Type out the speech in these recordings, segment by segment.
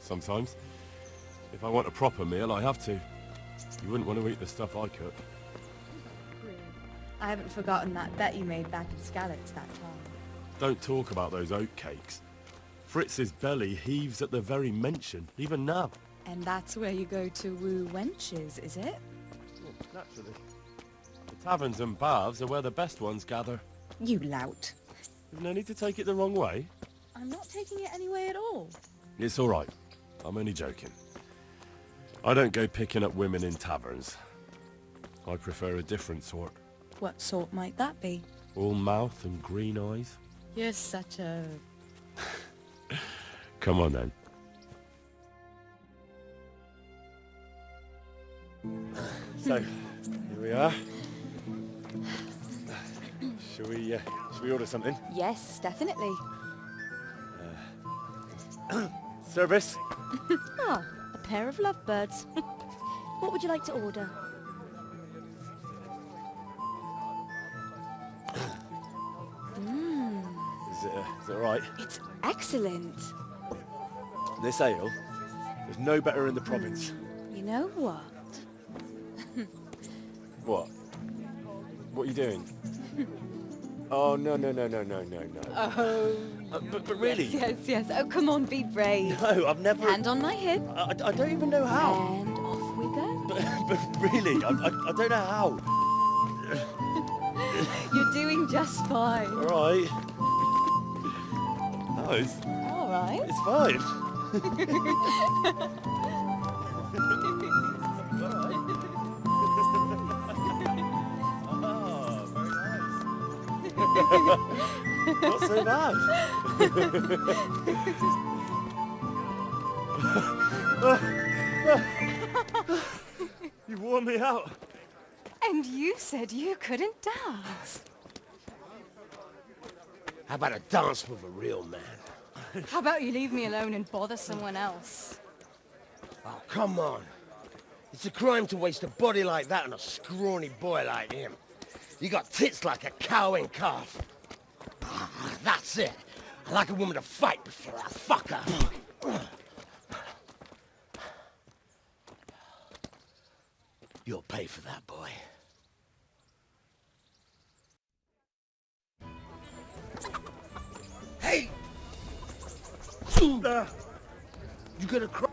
sometimes. If I want a proper meal, I have to. You wouldn't want to eat the stuff I cook. I haven't forgotten that bet you made back in Scallops that time. Don't talk about those oatcakes. Fritz's belly heaves at the very mention, even now. And that's where you go to woo wenches, is it? Well, naturally. The taverns and baths are where the best ones gather. You lout. You've no need to take it the wrong way. I'm not taking it any way at all. It's all right. I'm only joking. I don't go picking up women in taverns. I prefer a different sort. What sort might that be? All mouth and green eyes. You're such a... Come on then. So, here we are. Shall we order something? Yes, definitely. Service? Ah, a pair of lovebirds. What would you like to order? Is it all right? It's excellent. This ale, there's no better in the province. You know what? What? What are you doing? Oh, no. Oh, But really? yes. Oh, come on, be brave. No, I've never... Hand on my hip. I don't even know how. And off we go. But really, I don't know how. You're doing just fine. All right. No, it's All right. fine. Oh, very nice. Not so bad. You wore me out. And you said you couldn't dance. How about a dance with a real man? How about you leave me alone and bother someone else? Oh, come on. It's a crime to waste a body like that on a scrawny boy like him. You got tits like a cow and calf. That's it. I like a woman to fight before I fuck her. You'll pay for that, boy. Hey! You gonna cry?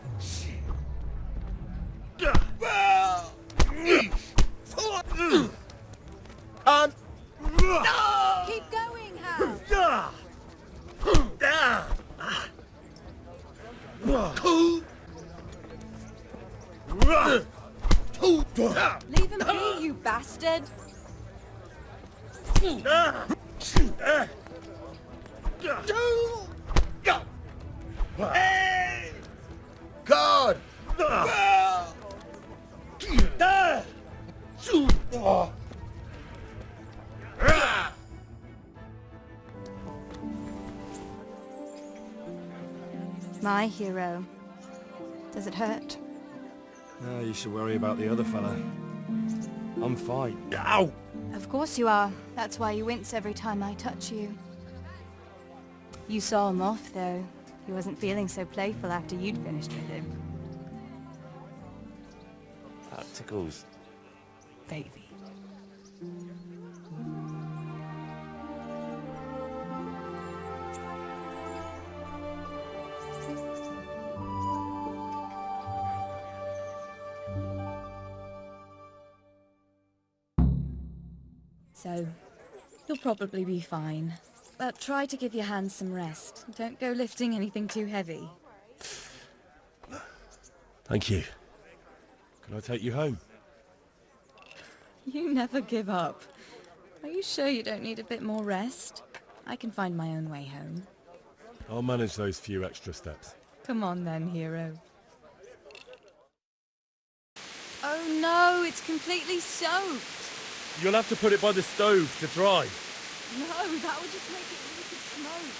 Keep going, Hal. Leave him be, you bastard. Hey! God! My hero. Does it hurt? Oh, you should worry about the other fella. I'm fine. Ow! Of course you are. That's why you wince every time I touch you. You saw him off, though. He wasn't feeling so playful after you'd finished with him. That tickles. Baby. So, you'll probably be fine. But try to give your hands some rest. Don't go lifting anything too heavy. Thank you. Can I take you home? You never give up. Are you sure you don't need a bit more rest? I can find my own way home. I'll manage those few extra steps. Come on then, hero. Oh no, it's completely soaked. You'll have to put it by the stove to dry. No, that would just make it liquid smoke.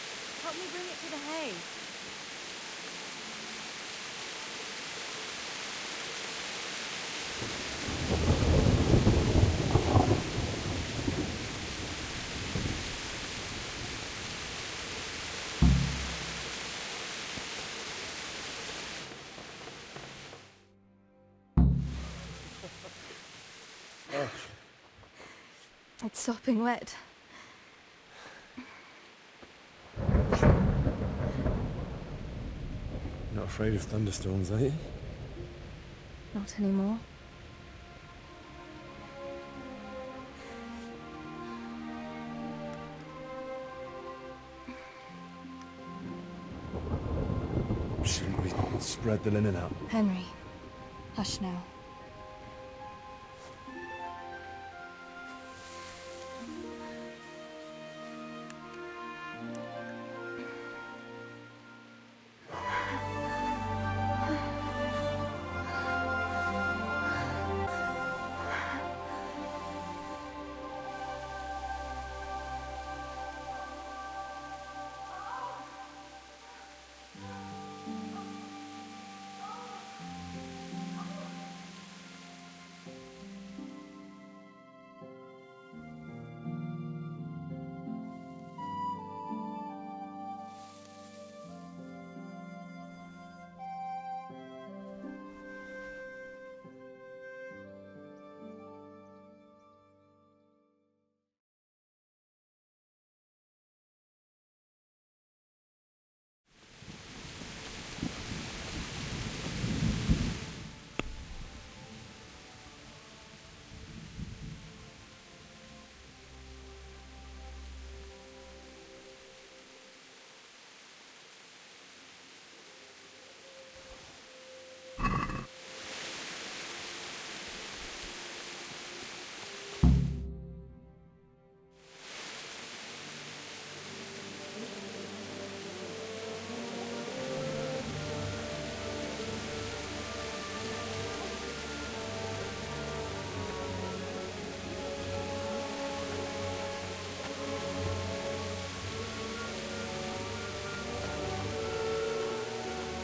Help me bring it to the hay. sopping wet. Not afraid of thunderstorms, are you? Not anymore. Shouldn't we spread the linen out? Henry, hush now.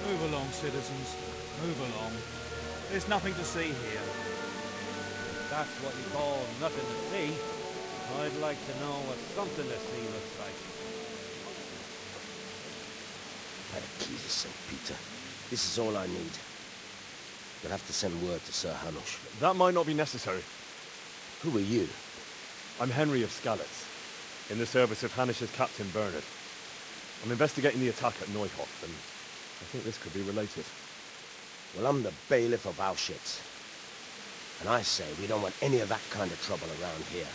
Move along, citizens. Move along. There's nothing to see here. If that's what you call nothing to see, I'd like to know what something to see looks like. By the keys of St. Peter. This is all I need. You'll have to send word to Sir Hanush. That might not be necessary. Who are you? I'm Henry of Skalitz, in the service of Hanush's Captain Bernard. I'm investigating the attack at Neuhof, and I think this could be related. Well, I'm the bailiff of Auschwitz. And I say we don't want any of that kind of trouble around here.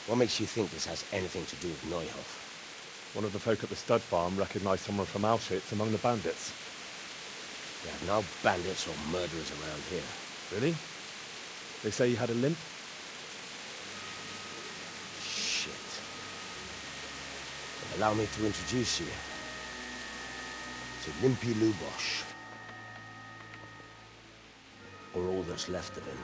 What makes you think this has anything to do with Neuhof? One of the folk at the stud farm recognized someone from Auschwitz among the bandits. We have no bandits or murderers around here. Really? They say he had a limp? Shit. Allow me to introduce you to Limpy Lubosh. Or all that's left of him.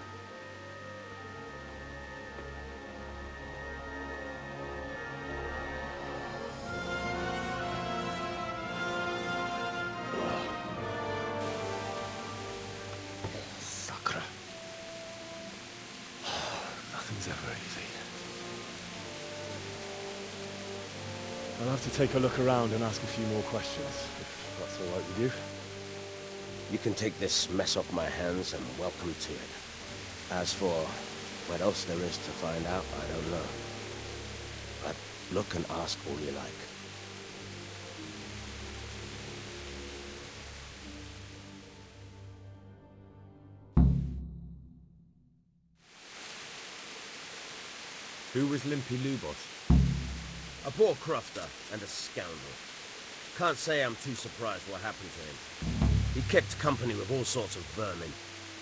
Sacre. Nothing's ever easy. I'll have to take a look around and ask a few more questions, if that's all right with you. You can take this mess off my hands and welcome to it. As for what else there is to find out, I don't know. But look and ask all you like. Who was Limpy Lubosh? A poor crofter and a scoundrel. Can't say I'm too surprised what happened to him. He kept company with all sorts of vermin.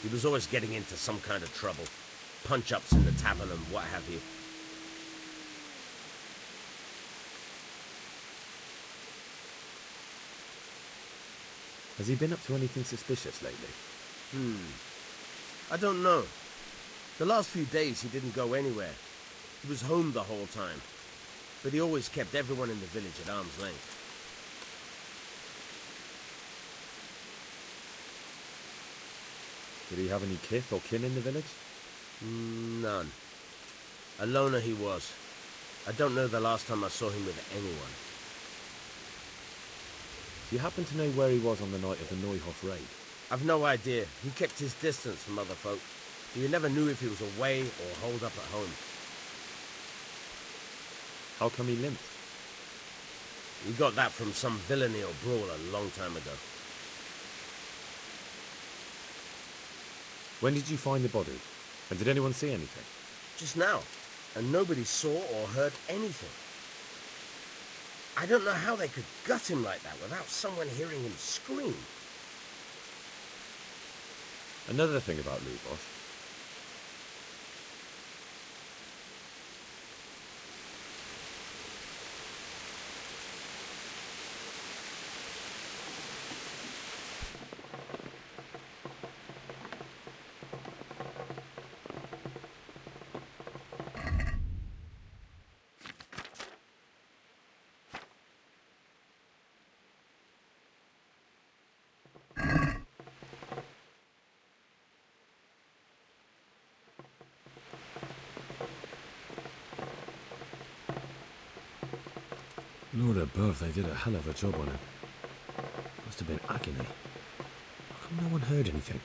He was always getting into some kind of trouble. Punch-ups in the tavern and what have you. Has he been up to anything suspicious lately? I don't know. The last few days he didn't go anywhere. He was home the whole time. But he always kept everyone in the village at arm's length. Did he have any kith or kin in the village? None. A loner he was. I don't know the last time I saw him with anyone. Do you happen to know where he was on the night of the Neuhof raid? I've no idea. He kept his distance from other folk. So you never knew if he was away or holed up at home. How come he limped? We got that from some villainy or brawl a long time ago. When did you find the body? And did anyone see anything? Just now. And nobody saw or heard anything. I don't know how they could gut him like that without someone hearing him scream. Another thing about Lubos. Lord above, they did a hell of a job on him. Must have been agony. How come no one heard anything?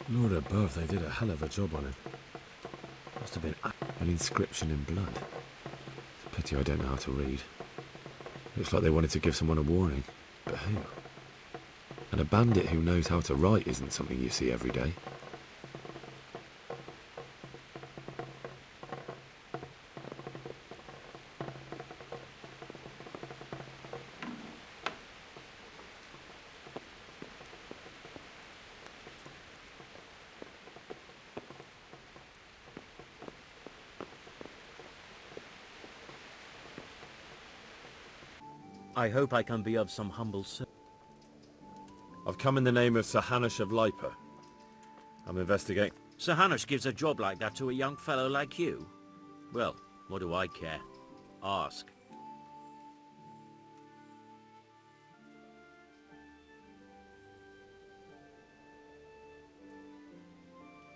Lord above, they did a hell of a job on him. Must have been an inscription in blood. It's a pity I don't know how to read. Looks like they wanted to give someone a warning. But who? And a bandit who knows how to write isn't something you see every day. I hope I can be of some humble service. I've come in the name of Sir Hanush of Lipa. I'm investigating. Sir Hanush gives a job like that to a young fellow like you? Well, what do I care? Ask.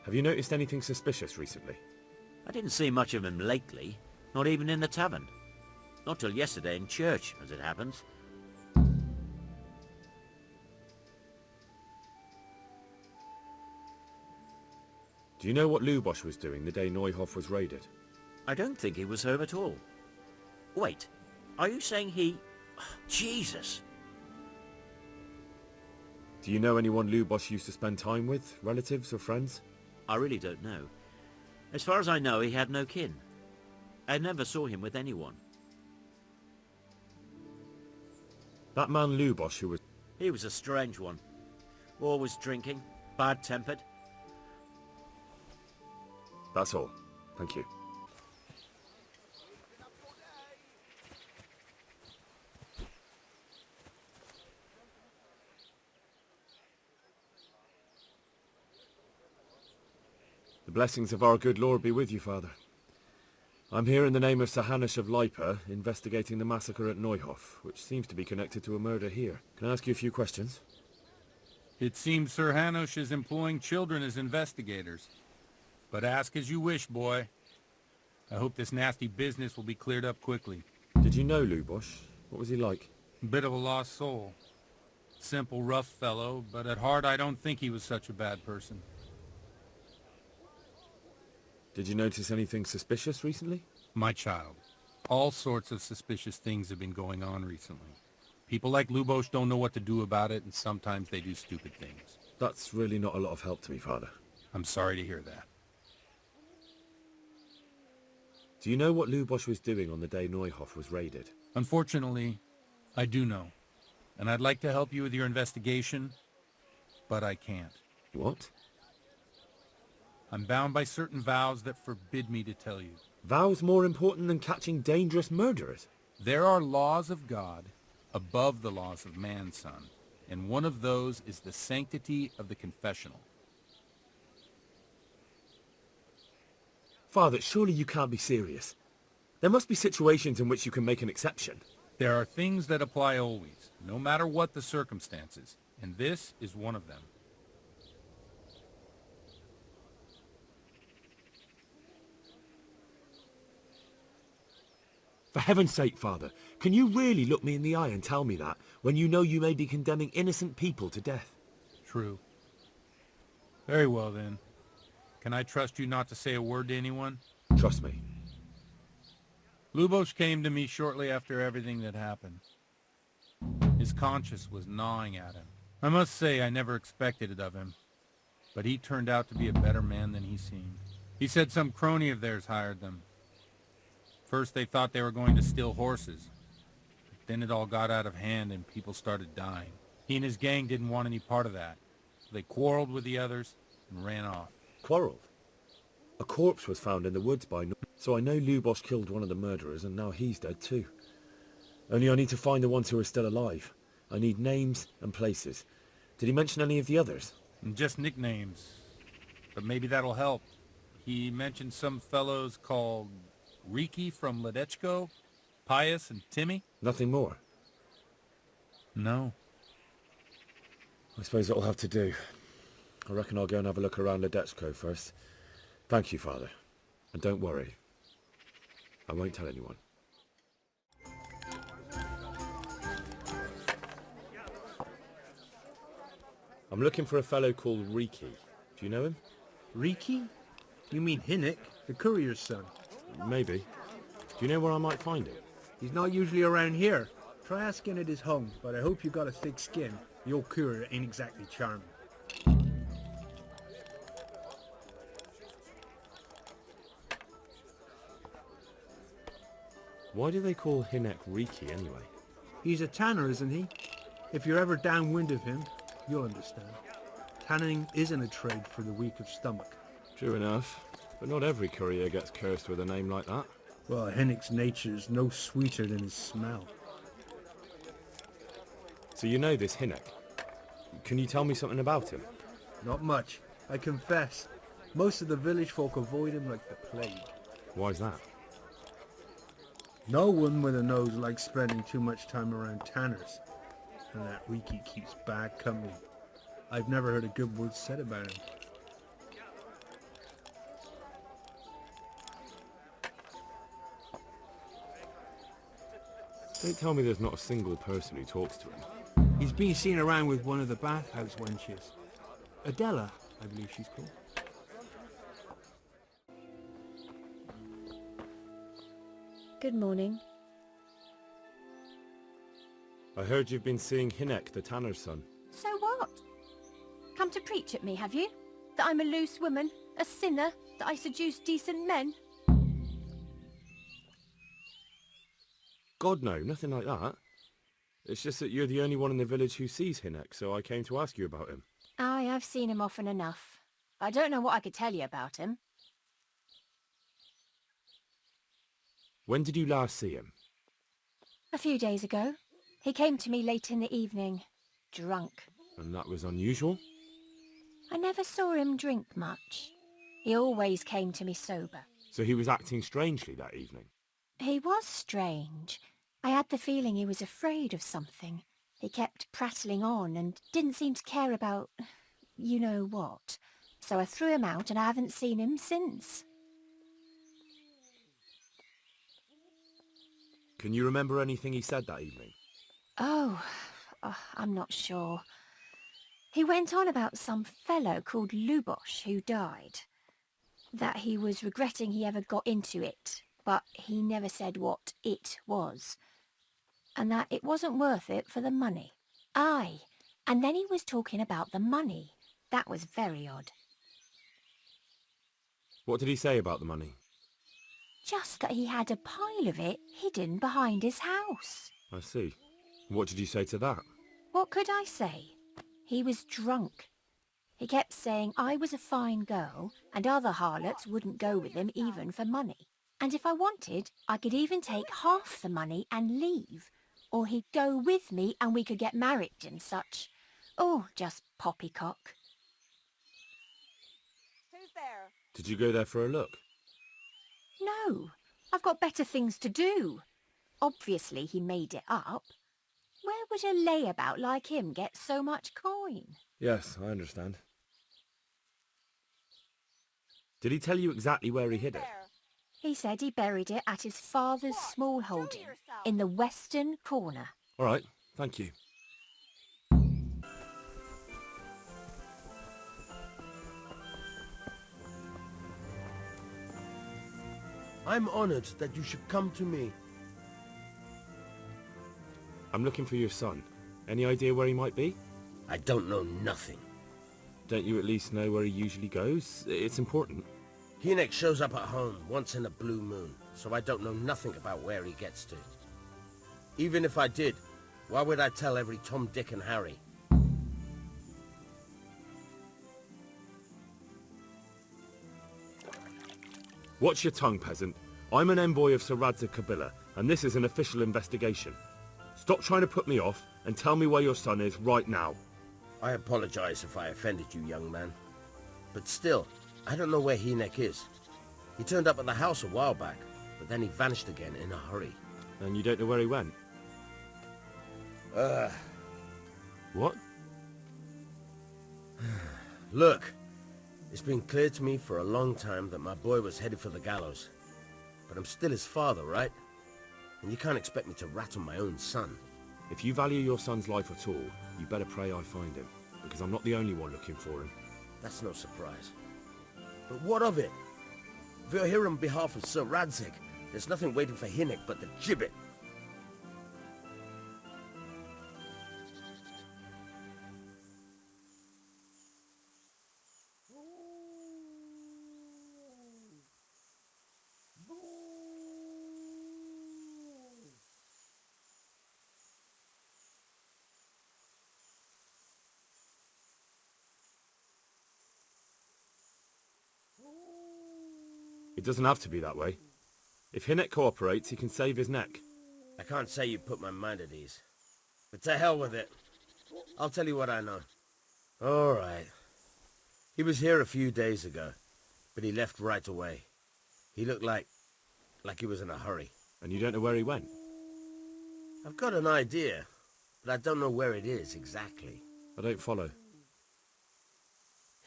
Have you noticed anything suspicious recently? I didn't see much of him lately, not even in the tavern. Not till yesterday in church, as it happens. Do you know what Lubos was doing the day Neuhof was raided? I don't think he was home at all. Wait, are you saying he... Jesus! Do you know anyone Lubos used to spend time with? Relatives or friends? I really don't know. As far as I know, he had no kin. I never saw him with anyone. That man Lubos who was... He was a strange one. Always drinking, bad-tempered. That's all. Thank you. The blessings of our good Lord be with you, Father. I'm here in the name of Sir Hanush of Lipa, investigating the massacre at Neuhof, which seems to be connected to a murder here. Can I ask you a few questions? It seems Sir Hanush is employing children as investigators. But ask as you wish, boy. I hope this nasty business will be cleared up quickly. Did you know Lubos? What was he like? Bit of a lost soul. Simple, rough fellow, but at heart I don't think he was such a bad person. Did you notice anything suspicious recently? My child, all sorts of suspicious things have been going on recently. People like Lubos don't know what to do about it, and sometimes they do stupid things. That's really not a lot of help to me, Father. I'm sorry to hear that. Do you know what Lubos was doing on the day Neuhof was raided? Unfortunately, I do know. And I'd like to help you with your investigation, but I can't. What? I'm bound by certain vows that forbid me to tell you. Vows more important than catching dangerous murderers? There are laws of God above the laws of man, son, and one of those is the sanctity of the confessional. Father, surely you can't be serious. There must be situations in which you can make an exception. There are things that apply always, no matter what the circumstances, and this is one of them. For heaven's sake, Father, can you really look me in the eye and tell me that, when you know you may be condemning innocent people to death? True. Very well, then. Can I trust you not to say a word to anyone? Trust me. Lubos came to me shortly after everything that happened. His conscience was gnawing at him. I must say I never expected it of him, but he turned out to be a better man than he seemed. He said some crony of theirs hired them. First they thought they were going to steal horses, but then it all got out of hand and people started dying. He and his gang didn't want any part of that, so they quarreled with the others and ran off. Quarrelled? A corpse was found in the woods by so I know Lubos killed one of the murderers and now he's dead too. Only I need to find the ones who are still alive. I need names and places. Did he mention any of the others? Just nicknames, but maybe that'll help. He mentioned some fellows called Riki from Ledechko, Pius and Timmy. Nothing more? No. I suppose it'll have to do. I reckon I'll go and have a look around Ledechko first. Thank you, Father. And don't worry. I won't tell anyone. I'm looking for a fellow called Riki. Do you know him? Riki? You mean Hinnick, the courier's son? Maybe. Do you know where I might find him? He's not usually around here. Try asking at his home, but I hope you got a thick skin. The old courier ain't exactly charming. Why do they call Hinnick Riki anyway? He's a tanner, isn't he? If you're ever downwind of him, you'll understand. Tanning isn't a trade for the weak of stomach. True enough. But not every courier gets cursed with a name like that. Well, Hinnick's nature's no sweeter than his smell. So you know this Hinnick. Can you tell me something about him? Not much, I confess. Most of the village folk avoid him like the plague. Why's that? No one with a nose likes spending too much time around tanners. And that Riki keeps bad company. I've never heard a good word said about him. Don't tell me there's not a single person who talks to him. He's been seen around with one of the bathhouse wenches. Adela, I believe she's called. Good morning. I heard you've been seeing Hinnick, the tanner's son. So what? Come to preach at me, have you? That I'm a loose woman, a sinner, that I seduce decent men? God no, nothing like that. It's just that you're the only one in the village who sees Hinnick, so I came to ask you about him. Aye, I've seen him often enough. I don't know what I could tell you about him. When did you last see him? A few days ago. He came to me late in the evening, drunk. And that was unusual? I never saw him drink much. He always came to me sober. So he was acting strangely that evening? He was strange. I had the feeling he was afraid of something. He kept prattling on and didn't seem to care about you know what. So I threw him out and I haven't seen him since. Can you remember anything he said that evening? Oh, I'm not sure. He went on about some fellow called Lubos who died. That he was regretting he ever got into it, but he never said what it was. And that it wasn't worth it for the money. Aye, and then he was talking about the money. That was very odd. What did he say about the money? Just that he had a pile of it hidden behind his house. I see. What did you say to that? What could I say? He was drunk. He kept saying I was a fine girl and other harlots wouldn't go with him even for money. And if I wanted, I could even take half the money and leave. Or he'd go with me and we could get married and such. Oh, just poppycock. Who's there? Did you go there for a look? No, I've got better things to do. Obviously he made it up. Where would a layabout like him get so much coin? Yes, I understand. Did he tell you exactly where he hid it? He said he buried it at his father's small holding in the western corner. All right, thank you. I'm honored that you should come to me. I'm looking for your son. Any idea where he might be? I don't know nothing. Don't you at least know where he usually goes? It's important. Hinek shows up at home once in a blue moon, so I don't know nothing about where he gets to. Even if I did, why would I tell every Tom, Dick and Harry? Watch your tongue, peasant. I'm an envoy of Sir Radzig Kobyla, and this is an official investigation. Stop trying to put me off, and tell me where your son is right now. I apologize if I offended you, young man. But still, I don't know where Hinek is. He turned up at the house a while back, but then he vanished again in a hurry. And you don't know where he went? What? Look, it's been clear to me for a long time that my boy was headed for the gallows. But I'm still his father, right? And you can't expect me to rat on my own son. If you value your son's life at all, you better pray I find him, because I'm not the only one looking for him. That's no surprise. But what of it? If you're here on behalf of Sir Radzig, there's nothing waiting for Hinek but the gibbet. It doesn't have to be that way. If Hinek cooperates, he can save his neck. I can't say you put my mind at ease. But to hell with it. I'll tell you what I know. All right. He was here a few days ago, but he left right away. He looked like he was in a hurry. And you don't know where he went? I've got an idea, but I don't know where it is exactly. I don't follow.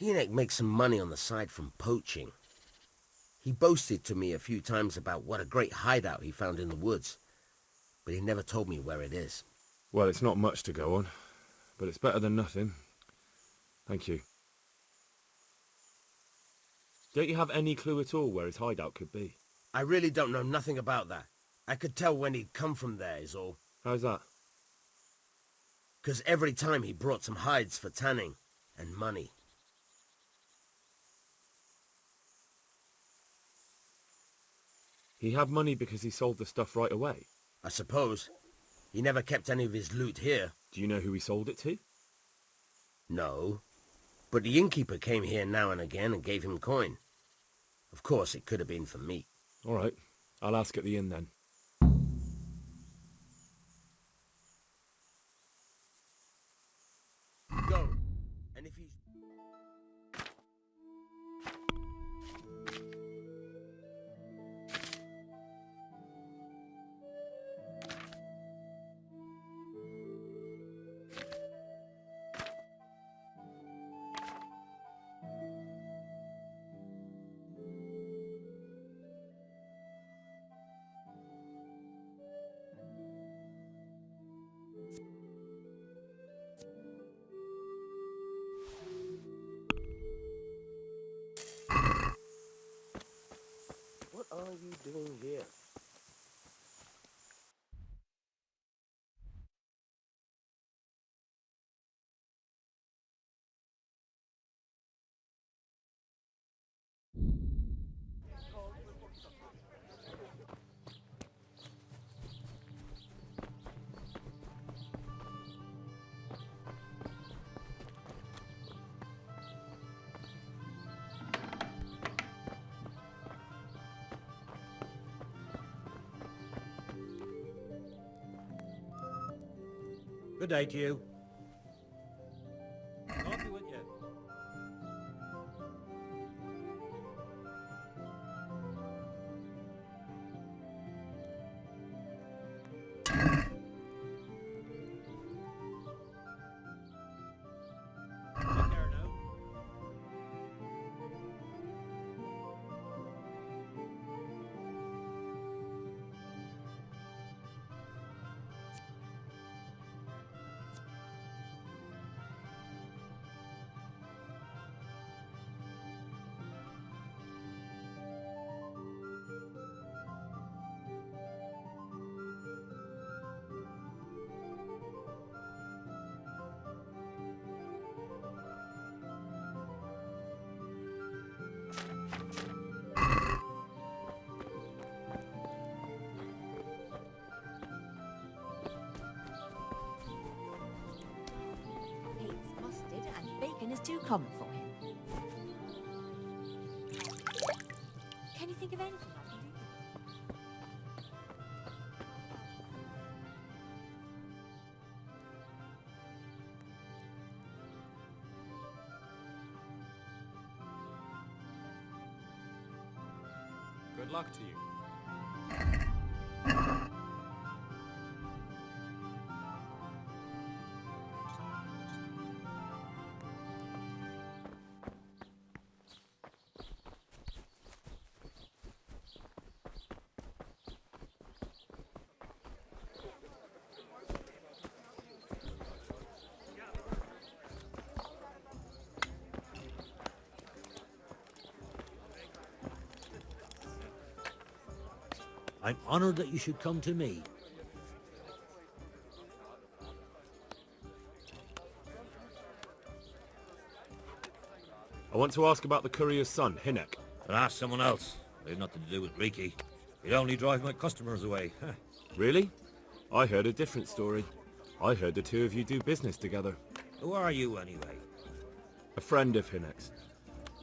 Hinek makes some money on the side from poaching. He boasted to me a few times about what a great hideout he found in the woods, but he never told me where it is. Well, it's not much to go on, but it's better than nothing. Thank you. Don't you have any clue at all where his hideout could be? I really don't know nothing about that. I could tell when he'd come from there, is all. How's that? 'Cause every time he brought some hides for tanning and money. He had money because he sold the stuff right away. I suppose. He never kept any of his loot here. Do you know who he sold it to? No. But the innkeeper came here now and again and gave him coin. Of course, it could have been for me. All right. I'll ask at the inn then. Go. And if he's... What are you doing here? Good day to you. Coffee with you. Take care now. problem for him. Can you think of anything I can do? Good luck to you. I'm honored that you should come to me. I want to ask about the courier's son, Hinek. But ask someone else. They've nothing to do with Riki. He'd only drive my customers away. Really? I heard a different story. I heard the two of you do business together. Who are you, anyway? A friend of Hinek's.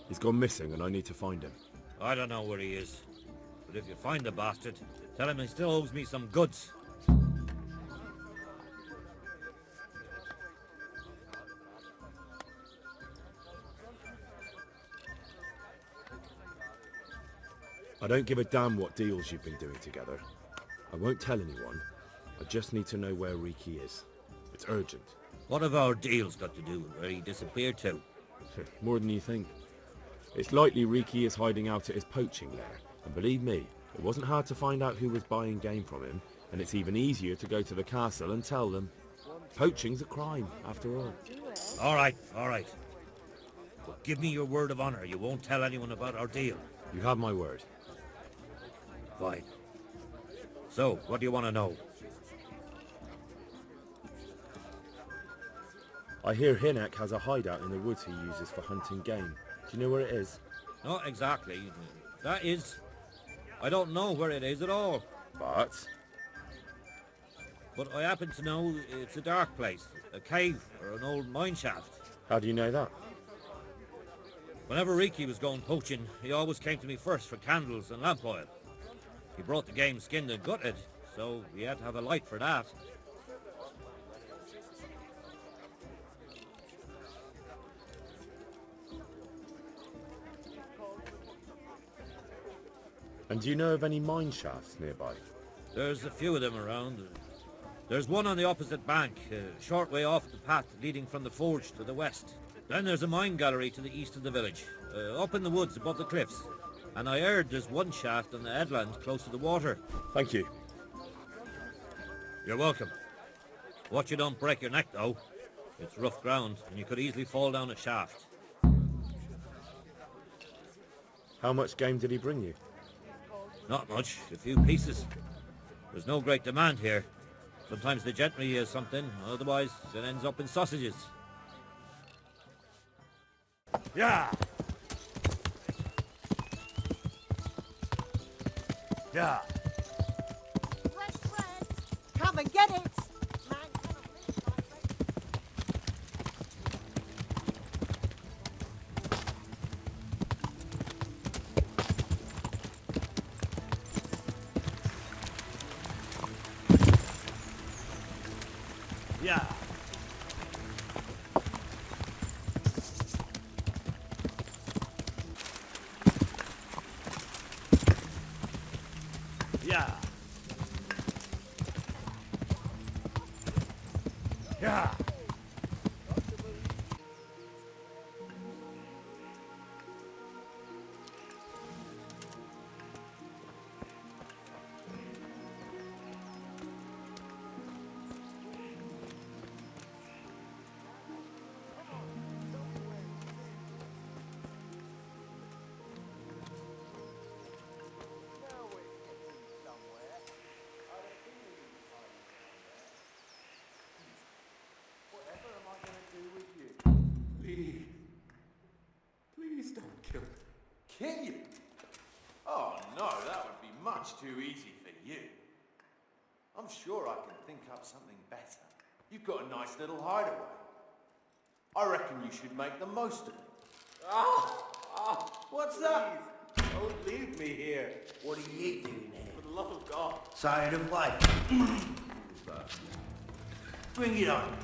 He's gone missing and I need to find him. I don't know where he is. But if you find the bastard, tell him he still owes me some goods. I don't give a damn what deals you've been doing together. I won't tell anyone. I just need to know where Riki is. It's urgent. What have our deals got to do with where he disappeared to? More than you think. It's likely Riki is hiding out at his poaching lair. And believe me, it wasn't hard to find out who was buying game from him, and it's even easier to go to the castle and tell them. Poaching's a crime, after all. All right. But give me your word of honor you won't tell anyone about our deal. You have my word. Fine. So, what do you want to know? I hear Hinek has a hideout in the woods he uses for hunting game. Do you know where it is? Not exactly. That is... I don't know where it is at all. But But I happen to know it's a dark place. A cave or an old mine shaft. how do you know that? Whenever Riki was going poaching, he always came to me first for candles and lamp oil. He brought the game skinned and gutted, so we had to have a light for that. And do you know of any mine shafts nearby? There's a few of them around. There's one on the opposite bank, a short way off the path leading from the forge to the west. Then there's a mine gallery to the east of the village, up in the woods above the cliffs. And I heard there's one shaft on the headland close to the water. Thank you. You're welcome. Watch you don't break your neck, though. It's rough ground, and you could easily fall down a shaft. How much game did he bring you? Not much, a few pieces. There's no great demand here. Sometimes the gentry has something, otherwise it ends up in sausages. Yeah! Yeah! Come and get it! Yeah! Yeah! Yeah! Please don't kill me. Kill you? Oh no, that would be much too easy for you. I'm sure I can think up something better. You've got a nice little hideaway. I reckon you should make the most of it. What's that? Don't leave me here. What are you doing here? For the love of God. Tired of life? Bring it on.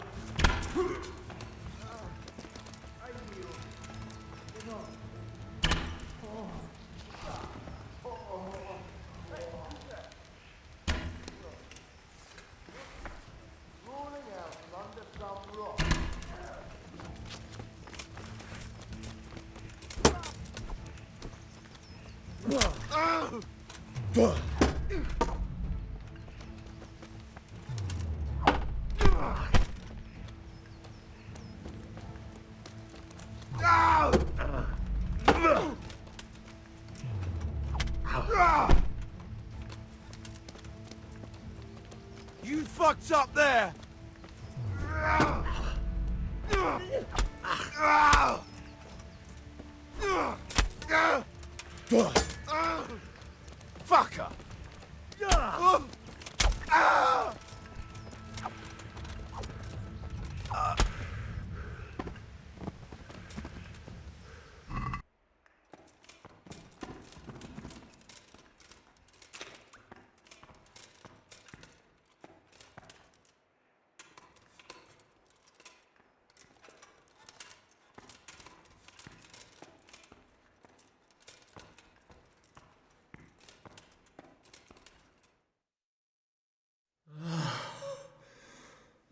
You fucked up there! Fucker!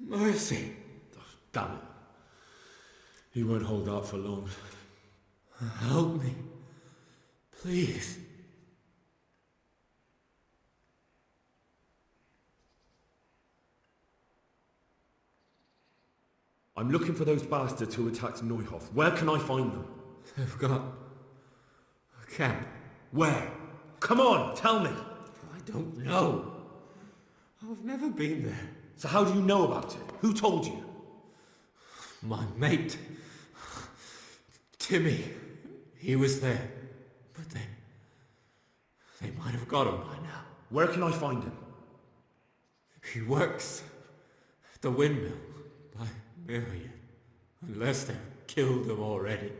Mercy. Oh, damn it. He won't hold out for long. Help me. Please. I'm looking for those bastards who attacked Neuhoff. Where can I find them? They've got a camp. Where? Come on, tell me. I don't know. I've never been there. So how do you know about it? Who told you? My mate. Timmy. He was there. But they might have got him by now. Where can I find him? He works at the windmill by Miriam. Unless they've killed him already.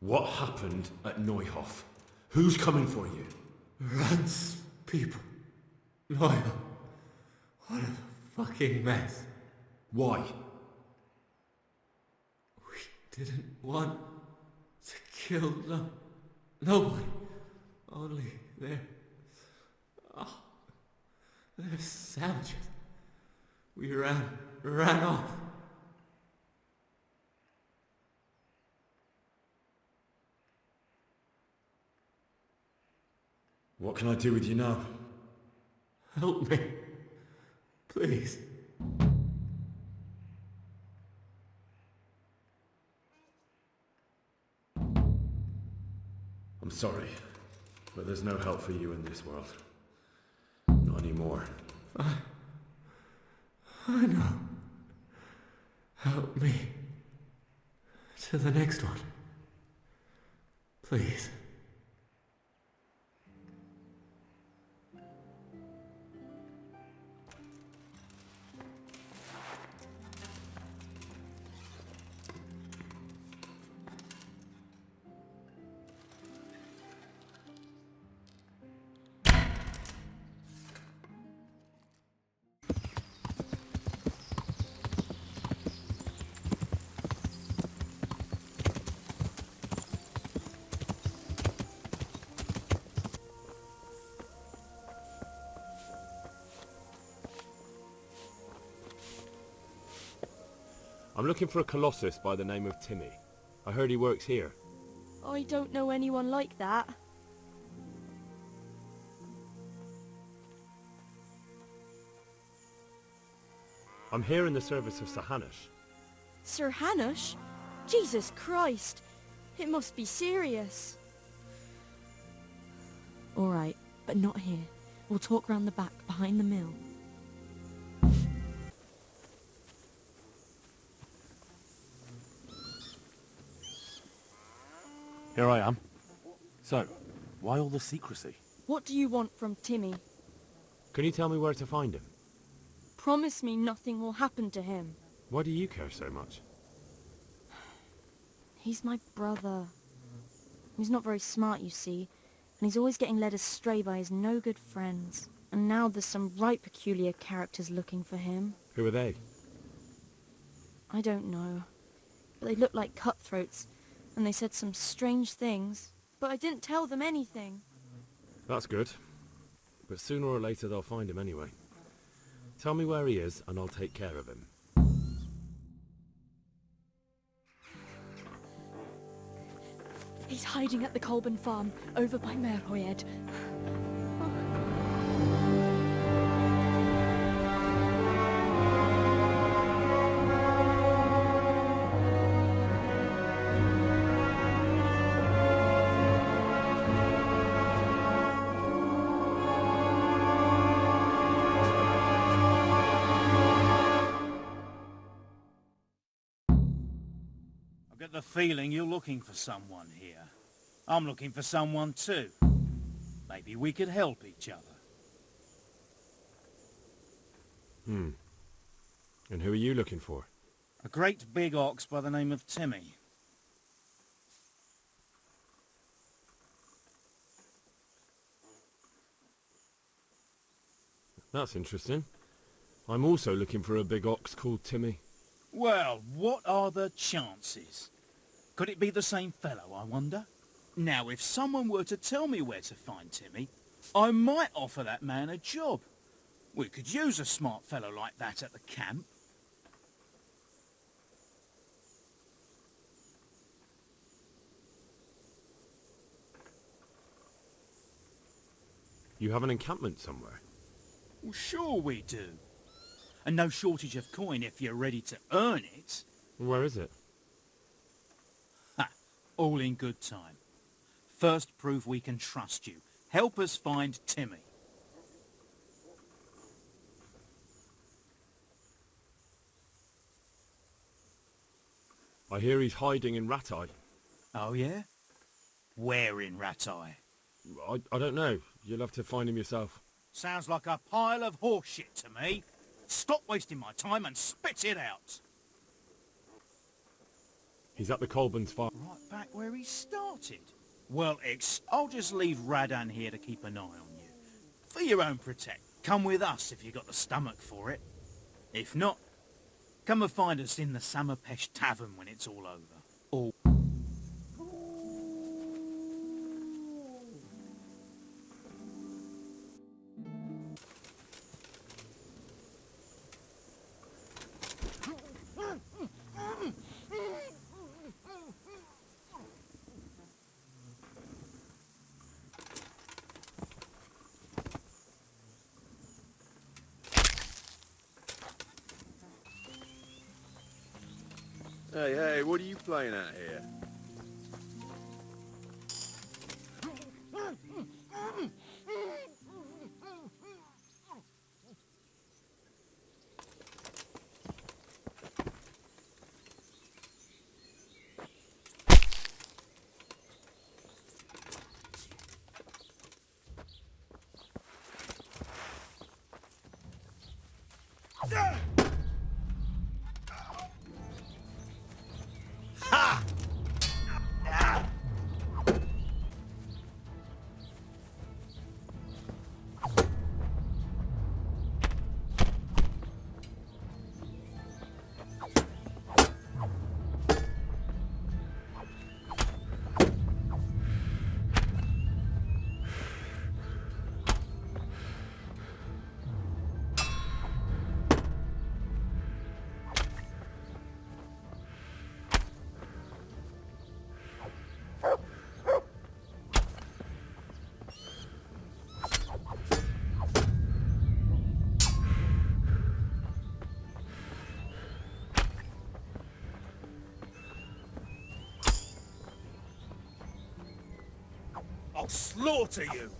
What happened at Neuhoff? Who's coming for you? Rance people. Loyal. What a fucking mess. Why? We didn't want to kill them. Nobody. Only they're savages. We ran off. What can I do with you now? Help me. Please. I'm sorry, but there's no help for you in this world. Not anymore. I know. Help me. To the next one. Please. I'm looking for a colossus by the name of Timmy. I heard he works here. I don't know anyone like that. I'm here in the service of Sir Hanush. Sir Hanush? Jesus Christ! It must be serious. Alright, but not here. We'll talk round the back, behind the mill. Here I am. So, why all the secrecy? What do you want from Timmy? Can you tell me where to find him? Promise me nothing will happen to him. Why do you care so much? He's my brother. He's not very smart, you see, and he's always getting led astray by his no-good friends. And now there's some right peculiar characters looking for him. Who are they? I don't know. But they looked like cutthroats, and they said some strange things. But I didn't tell them anything. That's good. But sooner or later they'll find him anyway. Tell me where he is, and I'll take care of him. He's hiding at the Colburn farm, over by Merhoyed. I get the feeling you're looking for someone here. I'm looking for someone too. Maybe we could help each other. And who are you looking for? A great big ox by the name of Timmy. That's interesting. I'm also looking for a big ox called Timmy. Well, what are the chances? Could it be the same fellow, I wonder? Now, if someone were to tell me where to find Timmy, I might offer that man a job. We could use a smart fellow like that at the camp. You have an encampment somewhere? Well, sure we do. And no shortage of coin if you're ready to earn it. Where is it? Ha! All in good time. First prove we can trust you. Help us find Timmy. I hear he's hiding in Ratai. Oh, yeah? Where in Ratai? I don't know. You'll have to find him yourself. Sounds like a pile of horseshit to me. Stop wasting my time and spit it out. He's at the Colburn's farm. Right back where he started. Well, I'll just leave Radan here to keep an eye on you. For your own protect. Come with us if you got the stomach for it. If not, come and find us in the Samapesh Tavern when it's all over. Or... Hey, what are you playing at here? I'll slaughter you!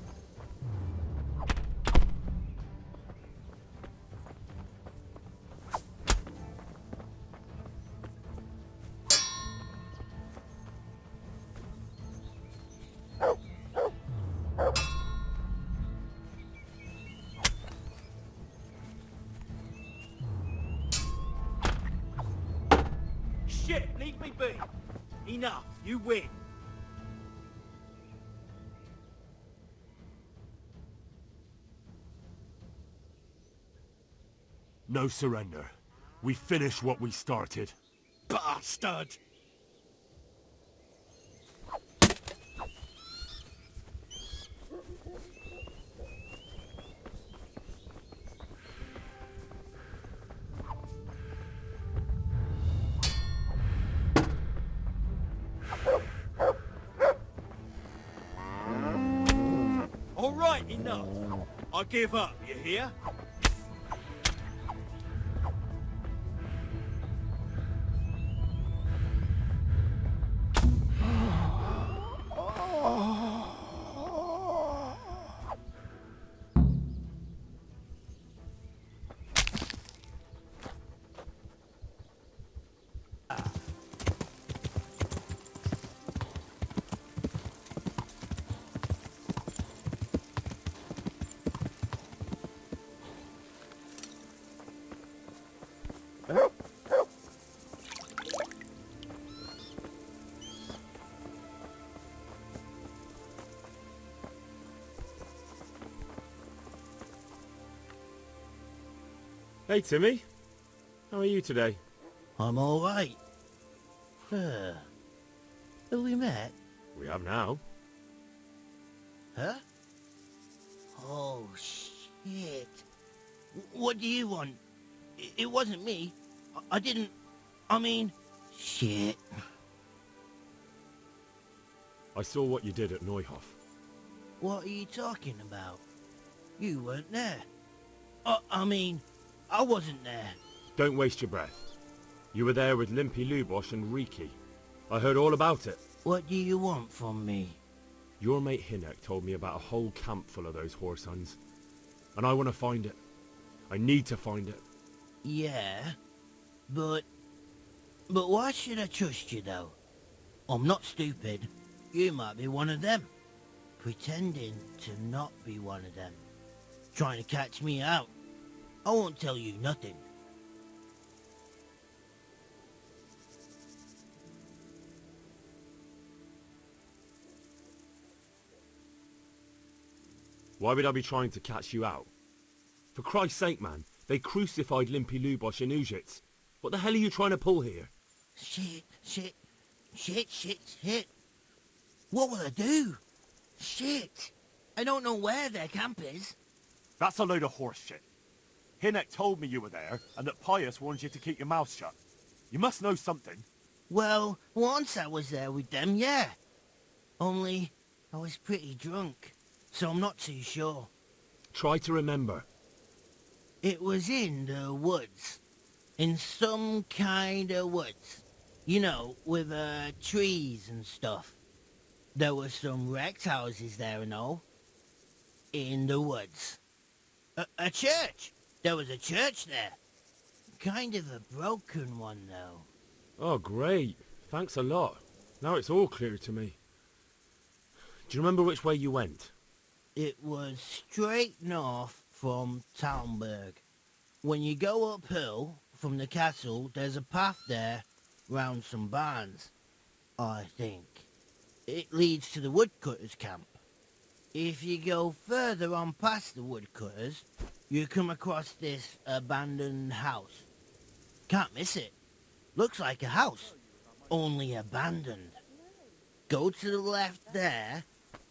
be. Enough. You win. No surrender. We finish what we started. Bastard! All right, enough. I give up, you hear? Hey, Timmy. How are you today? I'm all right. Have we met? We have now. Huh? Oh, shit. What do you want? It wasn't me. I didn't... I mean... Shit. I saw what you did at Neuhof. What are you talking about? You weren't there. I mean, I wasn't there. Don't waste your breath. You were there with Limpy Lubosh and Riki. I heard all about it. What do you want from me? Your mate Hinek told me about a whole camp full of those horse huns. And I want to find it. I need to find it. Yeah, but why should I trust you, though? I'm not stupid. You might be one of them. Pretending to not be one of them. Trying to catch me out. I won't tell you nothing. Why would I be trying to catch you out? For Christ's sake, man, they crucified Limpy Lubosh and Uzhitz. What the hell are you trying to pull here? Shit. What will I do? Shit. I don't know where their camp is. That's a load of horse shit. Hinek told me you were there, and that Pius warned you to keep your mouth shut. You must know something. Well, once I was there with them, yeah. Only, I was pretty drunk, so I'm not too sure. Try to remember. It was in the woods. In some kind of woods. You know, with trees and stuff. There were some wrecked houses there and all. In the woods. A church! There was a church there. Kind of a broken one, though. Oh, great. Thanks a lot. Now it's all clear to me. Do you remember which way you went? It was straight north from Talmberg. When you go uphill from the castle, there's a path there round some barns, I think. It leads to the woodcutters' camp. If you go further on past the woodcutters, you come across this abandoned house. Can't miss it. Looks like a house, only abandoned. Go to the left there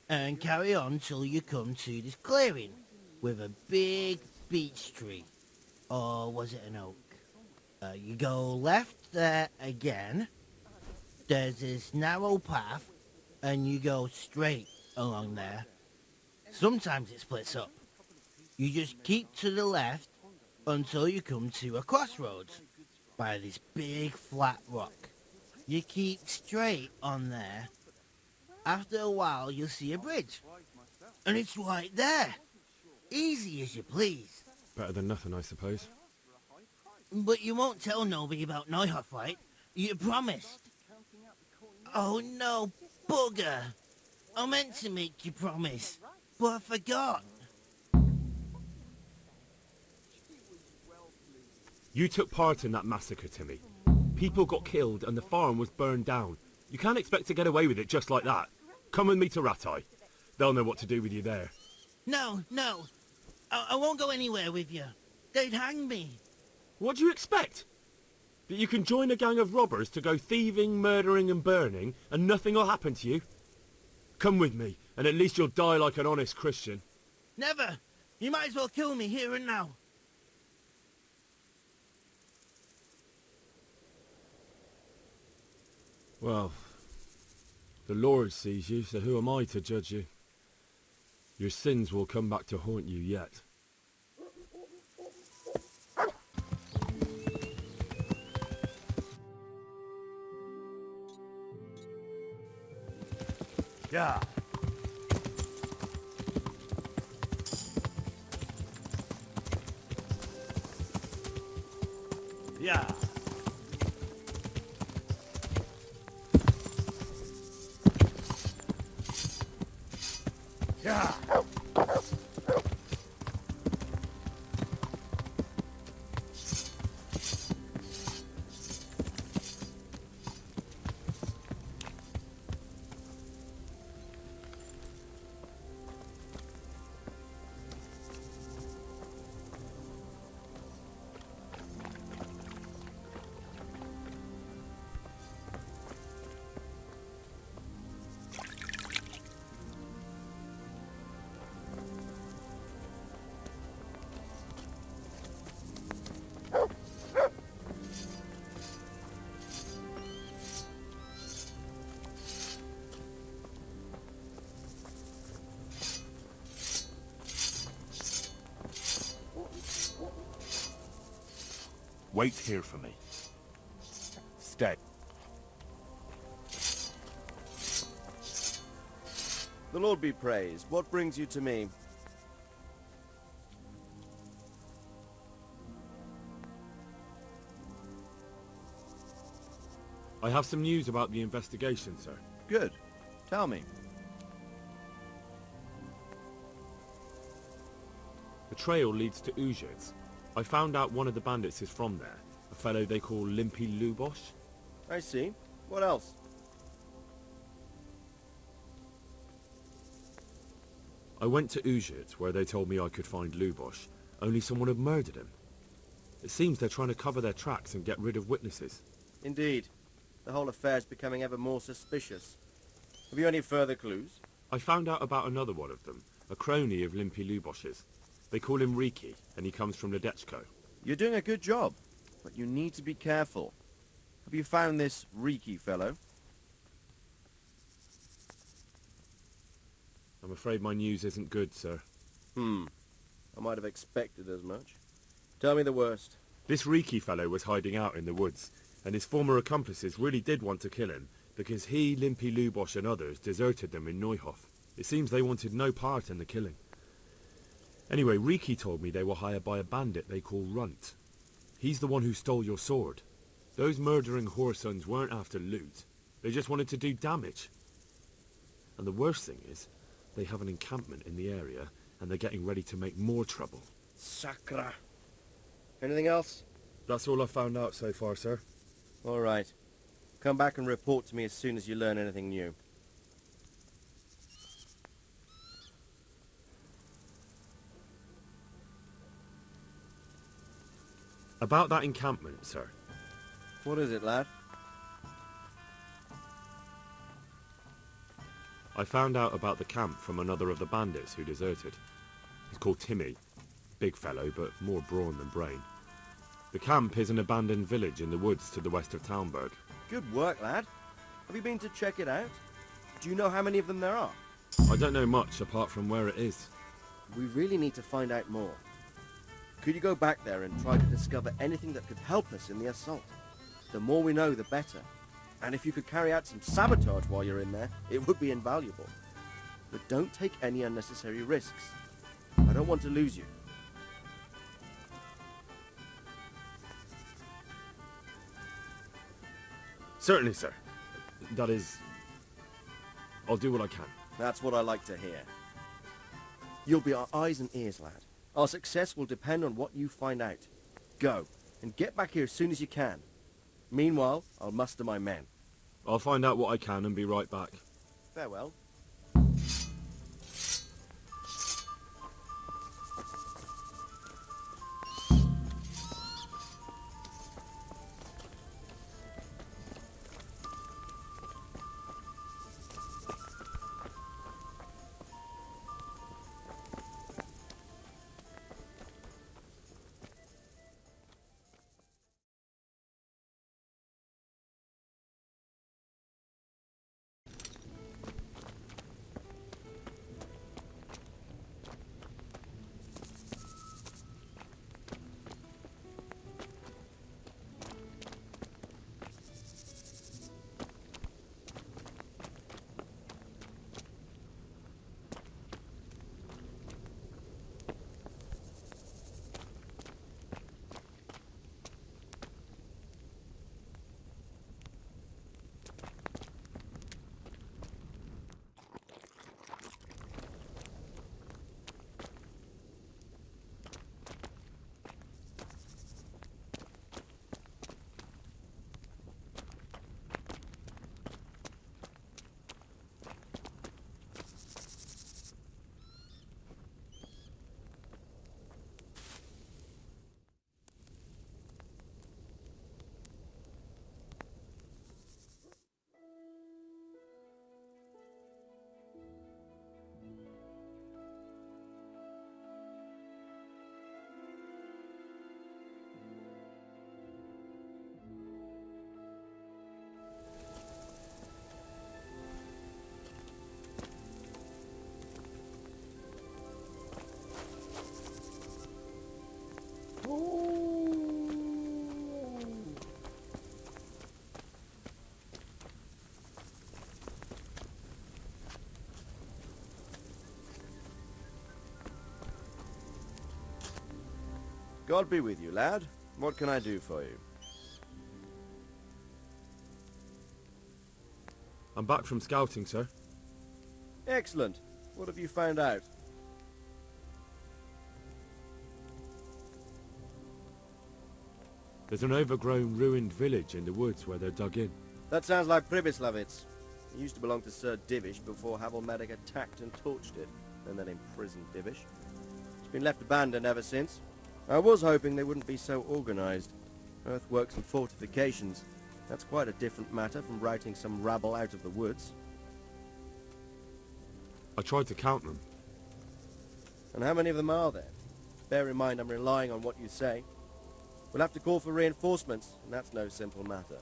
and carry on till you come to this clearing with a big beech tree. Or was it an oak? You go left there again. There's this narrow path and you go straight along there. Sometimes it splits up. You just keep to the left until you come to a crossroads by this big flat rock. You keep straight on there. After a while you'll see a bridge. And it's right there. Easy as you please. Better than nothing, I suppose. But you won't tell nobody about Neuhof, right? You promised. Oh no, bugger. I meant to make you promise, but I forgot. You took part in that massacre, Timmy. People got killed and the farm was burned down. You can't expect to get away with it just like that. Come with me to Rattay. They'll know what to do with you there. No. I won't go anywhere with you. They'd hang me. What do you expect? That you can join a gang of robbers to go thieving, murdering and burning, and nothing will happen to you? Come with me, and at least you'll die like an honest Christian. Never. You might as well kill me here and now. Well, the Lord sees you, so who am I to judge you? Your sins will come back to haunt you yet. Yeah. Yeah. Yeah. Wait here for me. Stay. The Lord be praised. What brings you to me? I have some news about the investigation, sir. Good. Tell me. The trail leads to Uzhitz. I found out one of the bandits is from there, a fellow they call Limpy Lubosh. I see. What else? I went to Uzhitz, where they told me I could find Lubosh, only someone had murdered him. It seems they're trying to cover their tracks and get rid of witnesses. Indeed. The whole affair's becoming ever more suspicious. Have you any further clues? I found out about another one of them, a crony of Limpy Lubosh's. They call him Riki, and he comes from Ledechko. You're doing a good job, but you need to be careful. Have you found this Riki fellow? I'm afraid my news isn't good, sir. I might have expected as much. Tell me the worst. This Riki fellow was hiding out in the woods, and his former accomplices really did want to kill him, because he, Limpy Lubosh and others deserted them in Neuhof. It seems they wanted no part in the killing. Anyway, Riki told me they were hired by a bandit they call Runt. He's the one who stole your sword. Those murdering whoresons weren't after loot. They just wanted to do damage. And the worst thing is, they have an encampment in the area, and they're getting ready to make more trouble. Sakra. Anything else? That's all I've found out so far, sir. All right. Come back and report to me as soon as you learn anything new. About that encampment, sir. What is it, lad? I found out about the camp from another of the bandits who deserted. He's called Timmy. Big fellow, but more brawn than brain. The camp is an abandoned village in the woods to the west of Talmberg. Good work, lad. Have you been to check it out? Do you know how many of them there are? I don't know much apart from where it is. We really need to find out more. Could you go back there and try to discover anything that could help us in the assault? The more we know, the better. And if you could carry out some sabotage while you're in there, it would be invaluable. But don't take any unnecessary risks. I don't want to lose you. Certainly, sir. That is... I'll do what I can. That's what I like to hear. You'll be our eyes and ears, lad. Our success will depend on what you find out. Go, and get back here as soon as you can. Meanwhile, I'll muster my men. I'll find out what I can and be right back. Farewell. God be with you, lad. What can I do for you? I'm back from scouting, sir. Excellent. What have you found out? There's an overgrown, ruined village in the woods where they're dug in. That sounds like Pribyslavitz. It used to belong to Sir Divish before Havelmedic attacked and torched it, and then imprisoned Divish. It's been left abandoned ever since. I was hoping they wouldn't be so organized. Earthworks and fortifications. That's quite a different matter from routing some rabble out of the woods. I tried to count them. And how many of them are there? Bear in mind I'm relying on what you say. We'll have to call for reinforcements, and that's no simple matter.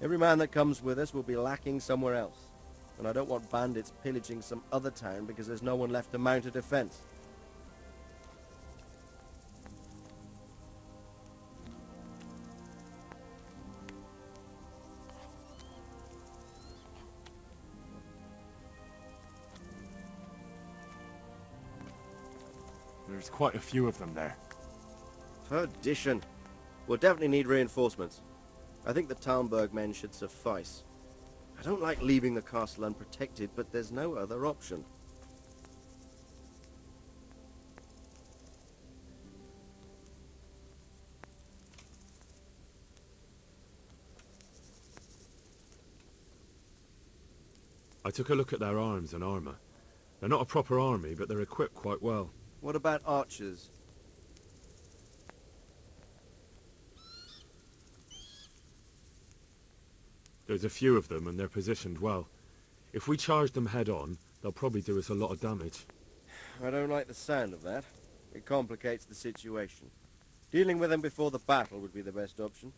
Every man that comes with us will be lacking somewhere else, and I don't want bandits pillaging some other town because there's no one left to mount a defense. There's quite a few of them there. Perdition. We'll definitely need reinforcements. I think the Talmberg men should suffice. I don't like leaving the castle unprotected, but there's no other option. I took a look at their arms and armour. They're not a proper army, but they're equipped quite well. What about archers? There's a few of them, and they're positioned well. If we charge them head-on, they'll probably do us a lot of damage. I don't like the sound of that. It complicates the situation. Dealing with them before the battle would be the best option.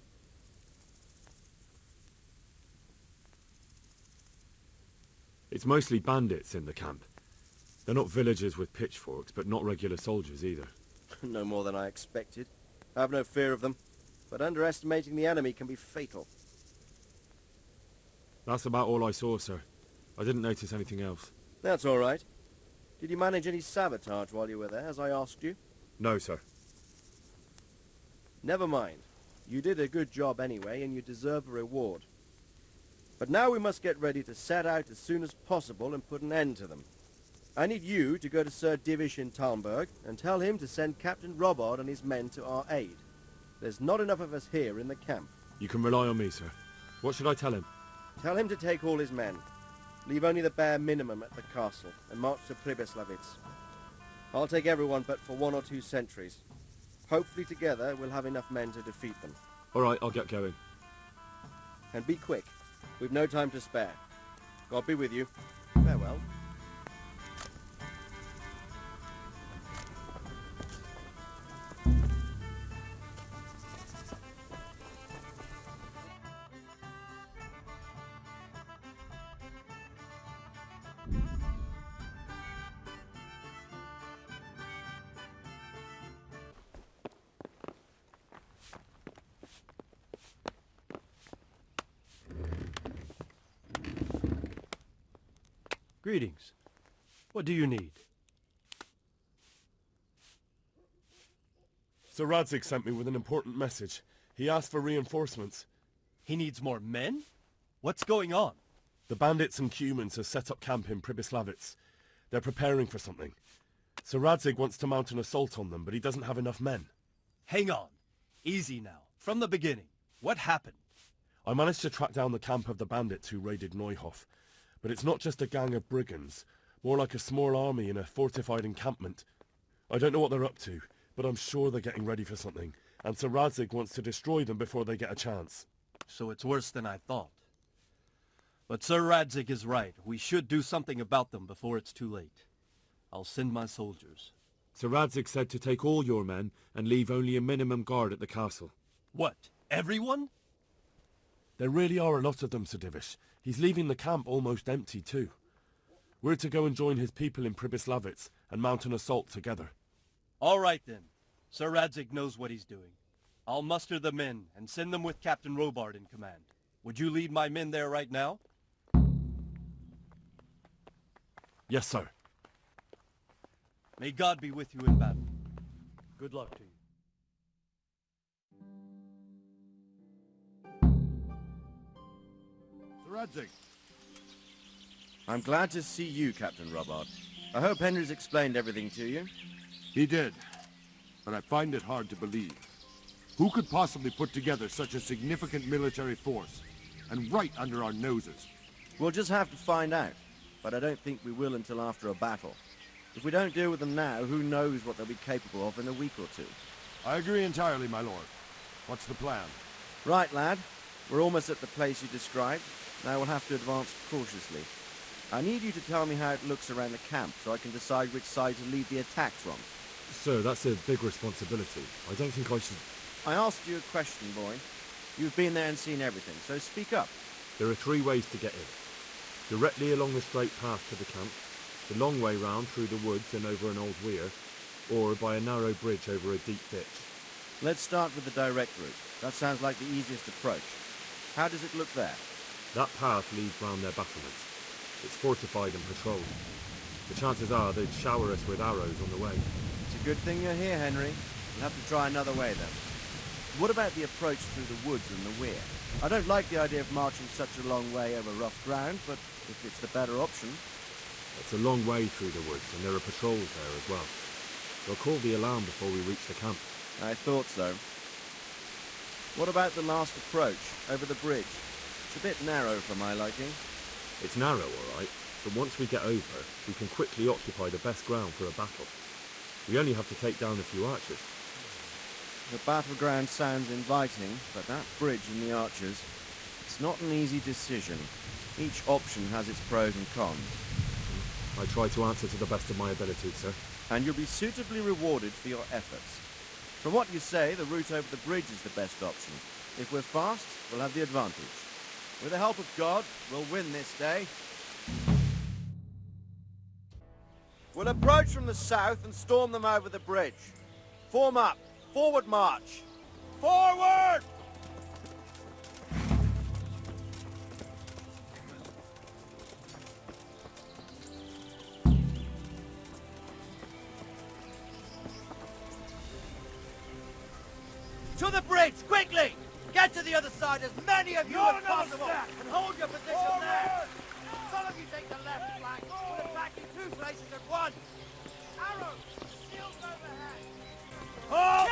It's mostly bandits in the camp. They're not villagers with pitchforks, but not regular soldiers either. No more than I expected. I have no fear of them, but underestimating the enemy can be fatal. That's about all I saw, sir. I didn't notice anything else. That's all right. Did you manage any sabotage while you were there, as I asked you? No, sir. Never mind. You did a good job anyway, and you deserve a reward. But now we must get ready to set out as soon as possible and put an end to them. I need you to go to Sir Divish in Talmberg and tell him to send Captain Robard and his men to our aid. There's not enough of us here in the camp. You can rely on me, sir. What should I tell him? Tell him to take all his men. Leave only the bare minimum at the castle, and march to Pribyslavitz. I'll take everyone but for 1 or 2 sentries. Hopefully together we'll have enough men to defeat them. Alright, I'll get going. And be quick. We've no time to spare. God be with you. Farewell. Greetings. What do you need? Sir Radzig sent me with an important message. He asked for reinforcements. He needs more men? What's going on? The bandits and humans have set up camp in Pribyslavitz. They're preparing for something. Sir Radzig wants to mount an assault on them, but he doesn't have enough men. Hang on. Easy now. From the beginning. What happened? I managed to track down the camp of the bandits who raided Neuhof. But it's not just a gang of brigands, more like a small army in a fortified encampment. I don't know what they're up to, but I'm sure they're getting ready for something, and Sir Radzig wants to destroy them before they get a chance. So it's worse than I thought. But Sir Radzig is right. We should do something about them before it's too late. I'll send my soldiers. Sir Radzig said to take all your men and leave only a minimum guard at the castle. What? Everyone? There really are a lot of them, Sir Divish. He's leaving the camp almost empty too. We're to go and join his people in Pribyslavitz and mount an assault together. All right then. Sir Radzig knows what he's doing. I'll muster the men and send them with Captain Robard in command. Would you lead my men there right now? Yes, sir. May God be with you in battle. Good luck to you. Radzig. I'm glad to see you, Captain Robard. I hope Henry's explained everything to you. He did, but I find it hard to believe. Who could possibly put together such a significant military force, and right under our noses? We'll just have to find out, but I don't think we will until after a battle. If we don't deal with them now, who knows what they'll be capable of in a week or 2. I agree entirely, my lord. What's the plan? Right, lad. We're almost at the place you described. Now we'll have to advance cautiously. I need you to tell me how it looks around the camp so I can decide which side to lead the attack from. Sir, that's a big responsibility. I don't think I should... I asked you a question, boy. You've been there and seen everything, so speak up. There are 3 ways to get in. Directly along the straight path to the camp, the long way round through the woods and over an old weir, or by a narrow bridge over a deep ditch. Let's start with the direct route. That sounds like the easiest approach. How does it look there? That path leads round their battlements. It's fortified and patrolled. The chances are they'd shower us with arrows on the way. It's a good thing you're here, Henry. We'll have to try another way, then. What about the approach through the woods and the weir? I don't like the idea of marching such a long way over rough ground, but if it's the better option... It's a long way through the woods, and there are patrols there as well. They'll call the alarm before we reach the camp. I thought so. What about the last approach, over the bridge? It's a bit narrow for my liking. It's narrow, all right, but once we get over, we can quickly occupy the best ground for a battle. We only have to take down a few archers. The battleground sounds inviting, but that bridge and the archers, it's not an easy decision. Each option has its pros and cons. I try to answer to the best of my ability, sir. And you'll be suitably rewarded for your efforts. From what you say, the route over the bridge is the best option. If we're fast, we'll have the advantage. With the help of God, we'll win this day. We'll approach from the south and storm them over the bridge. Form up. Forward march. Forward! To the bridge, quickly! Get to the other side, as many of you as possible, and hold your position there. Some of you take the left flank. We'll attack in 2 places at once. Arrows, shields overhead. Oh!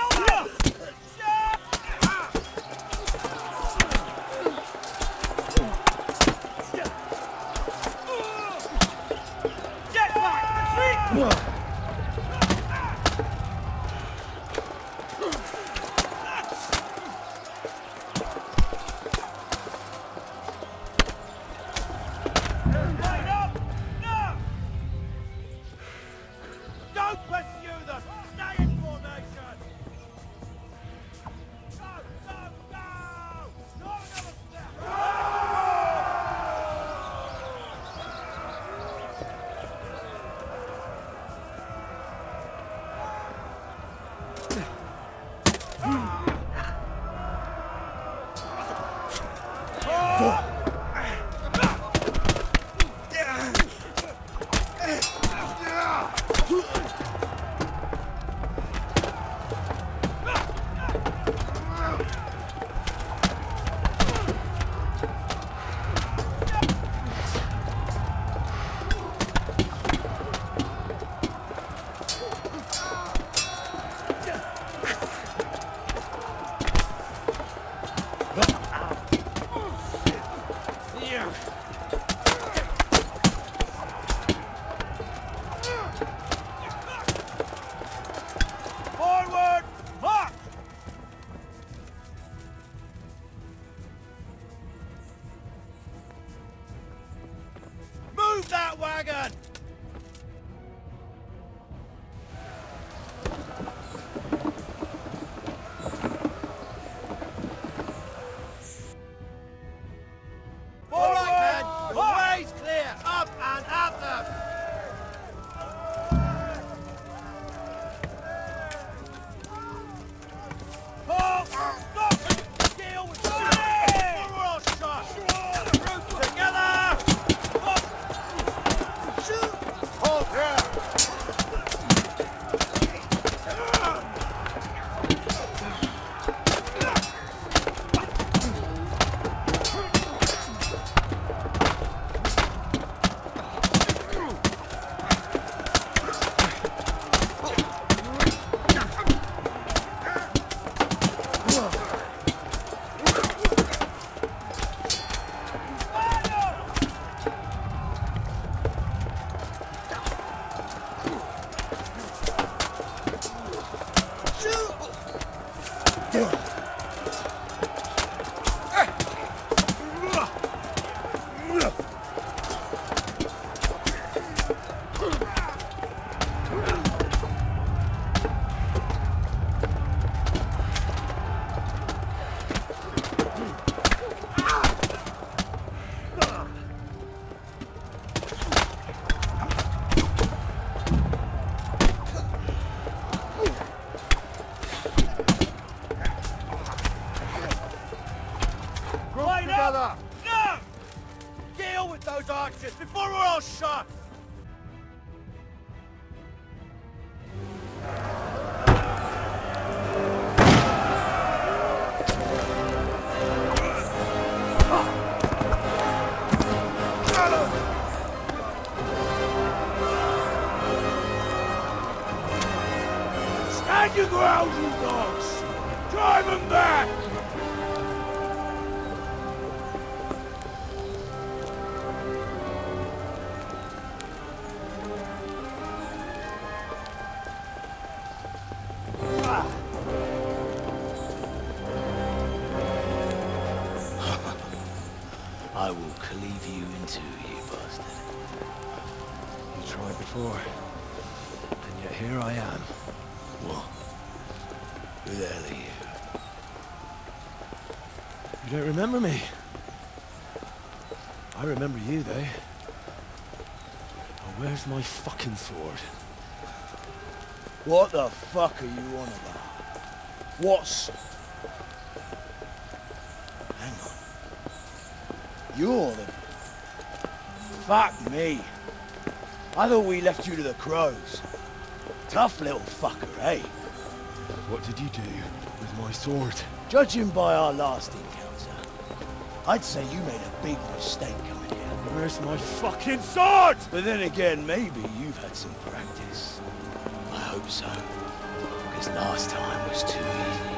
Stand your ground, you dogs! Drive them back! I will cleave you in two, you bastard. You tried before, and yet here I am. What? Who the hell are you? You don't remember me? I remember you, though. Oh, where's my fucking sword? What the fuck are you on about? What's... Hang on. You're the... Fuck me. I thought we left you to the crows. Tough little fucker, eh? What did you do with my sword? Judging by our last encounter, I'd say you made a big mistake coming here. Where's my fucking sword? But then again, maybe you've had some practice. I hope so. Because last time was too easy.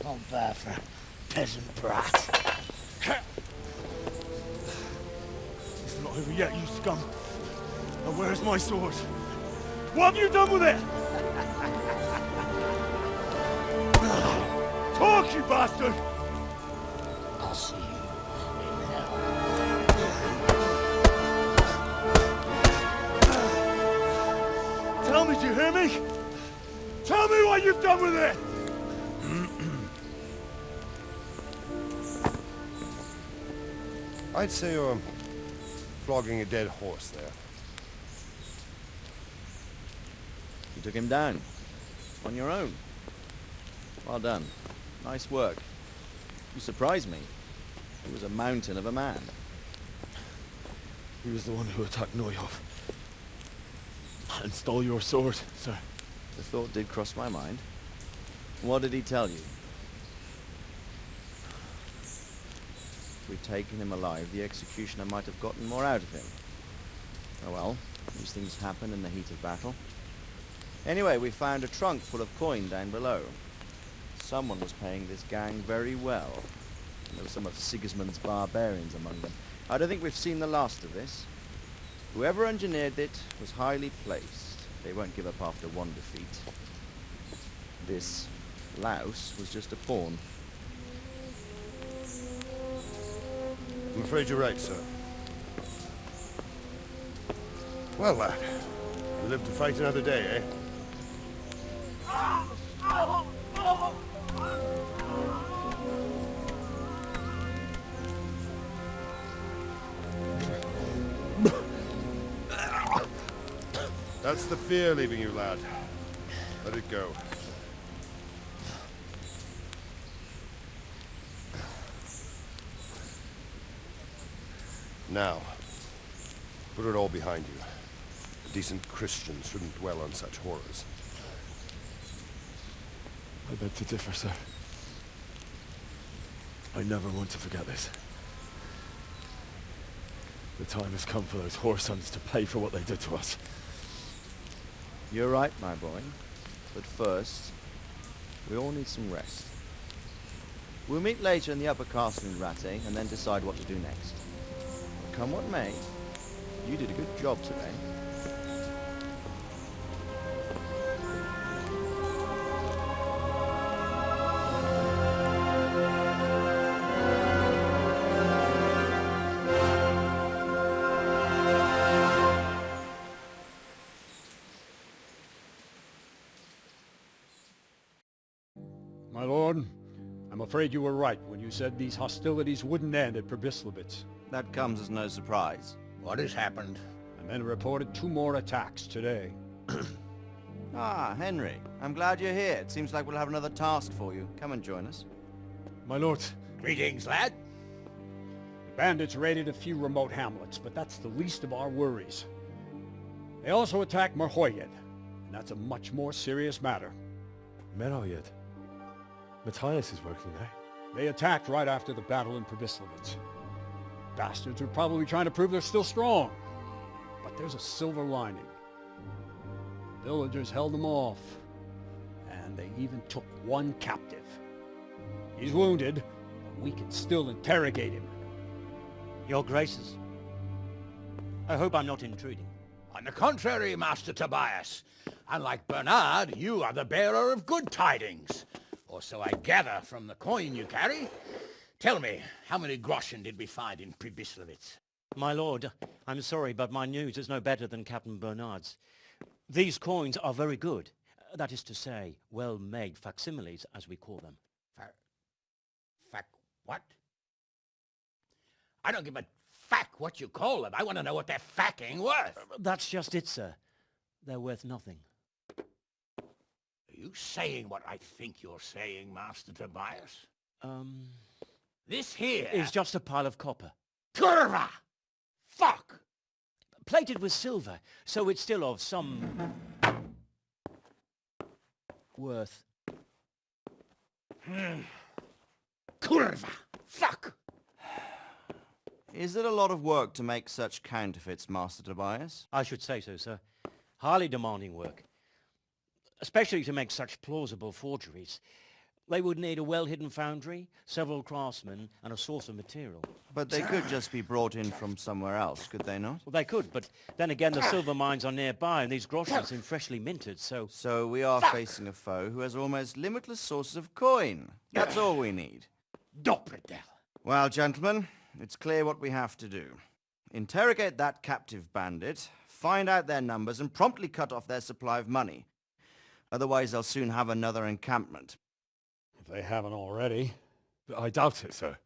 Not bad for a peasant brat. It's not over yet, you scum. Now where's my sword? What have you done with it? Talk, you bastard! I'll see you in hell. Tell me, do you hear me? Tell me what you've done with it! I'd say you're flogging a dead horse there. You took him down. On your own. Well done. Nice work. You surprised me. He was a mountain of a man. He was the one who attacked Neuhoff. And stole your sword, sir. The thought did cross my mind. What did he tell you? If we'd taken him alive, the executioner might have gotten more out of him. Oh well, these things happen in the heat of battle. Anyway, we found a trunk full of coin down below. Someone was paying this gang very well. And there were some of Sigismund's barbarians among them. I don't think we've seen the last of this. Whoever engineered it was highly placed. They won't give up after one defeat. This louse was just a pawn. I'm afraid you're right, sir. Well, lad, you live to fight another day, eh? That's the fear leaving you, lad. Let it go. Now, put it all behind you. A decent Christian shouldn't dwell on such horrors. I beg to differ, sir. I never want to forget this. The time has come for those whoresons to pay for what they did to us. You're right, my boy. But first, we all need some rest. We'll meet later in the upper castle in Ratte, and then decide what to do next. But come what may, you did a good job today. afraid you were right when you said these hostilities wouldn't end at Probislavitz. That comes as no surprise. What has happened? The men reported 2 more attacks today. Ah, Henry. I'm glad you're here. It seems like we'll have another task for you. Come and join us. My lord. Greetings, lad. The bandits raided a few remote hamlets, but that's the least of our worries. They also attacked Merhoyed, and that's a much more serious matter. Merhoyed? Matthias is working there. They attacked right after the battle in Probislavitz. Bastards are probably trying to prove they're still strong. But there's a silver lining. The villagers held them off, and they even took 1 captive. He's wounded, but we can still interrogate him. Your Graces, I hope I'm not intruding. On the contrary, Master Tobias. Unlike Bernard, you are the bearer of good tidings. Or so I gather from the coin you carry. Tell me, how many groschen did we find in Probislavitz? My lord, I'm sorry, but my news is no better than Captain Bernard's. These coins are very good. That is to say, well-made facsimiles, as we call them. What? I don't give a what you call them. I want to know what they're facking worth. That's just it, sir. They're worth nothing. Are you saying what I think you're saying, Master Tobias? This here... is just a pile of copper. Curva! Fuck! Plated with silver, so it's still of some... worth. Curva! Fuck! Is it a lot of work to make such counterfeits, Master Tobias? I should say so, sir. Highly demanding work. Especially to make such plausible forgeries. They would need a well-hidden foundry, several craftsmen, and a source of material. But they could just be brought in from somewhere else, could they not? Well, they could, but then again the silver mines are nearby, and these groschen seem freshly minted, so... So we are facing a foe who has almost limitless sources of coin. That's all we need. Dopredel. Well, gentlemen, it's clear what we have to do. Interrogate that captive bandit, find out their numbers, and promptly cut off their supply of money. Otherwise, they'll soon have another encampment. If they haven't already. But I doubt it, sir.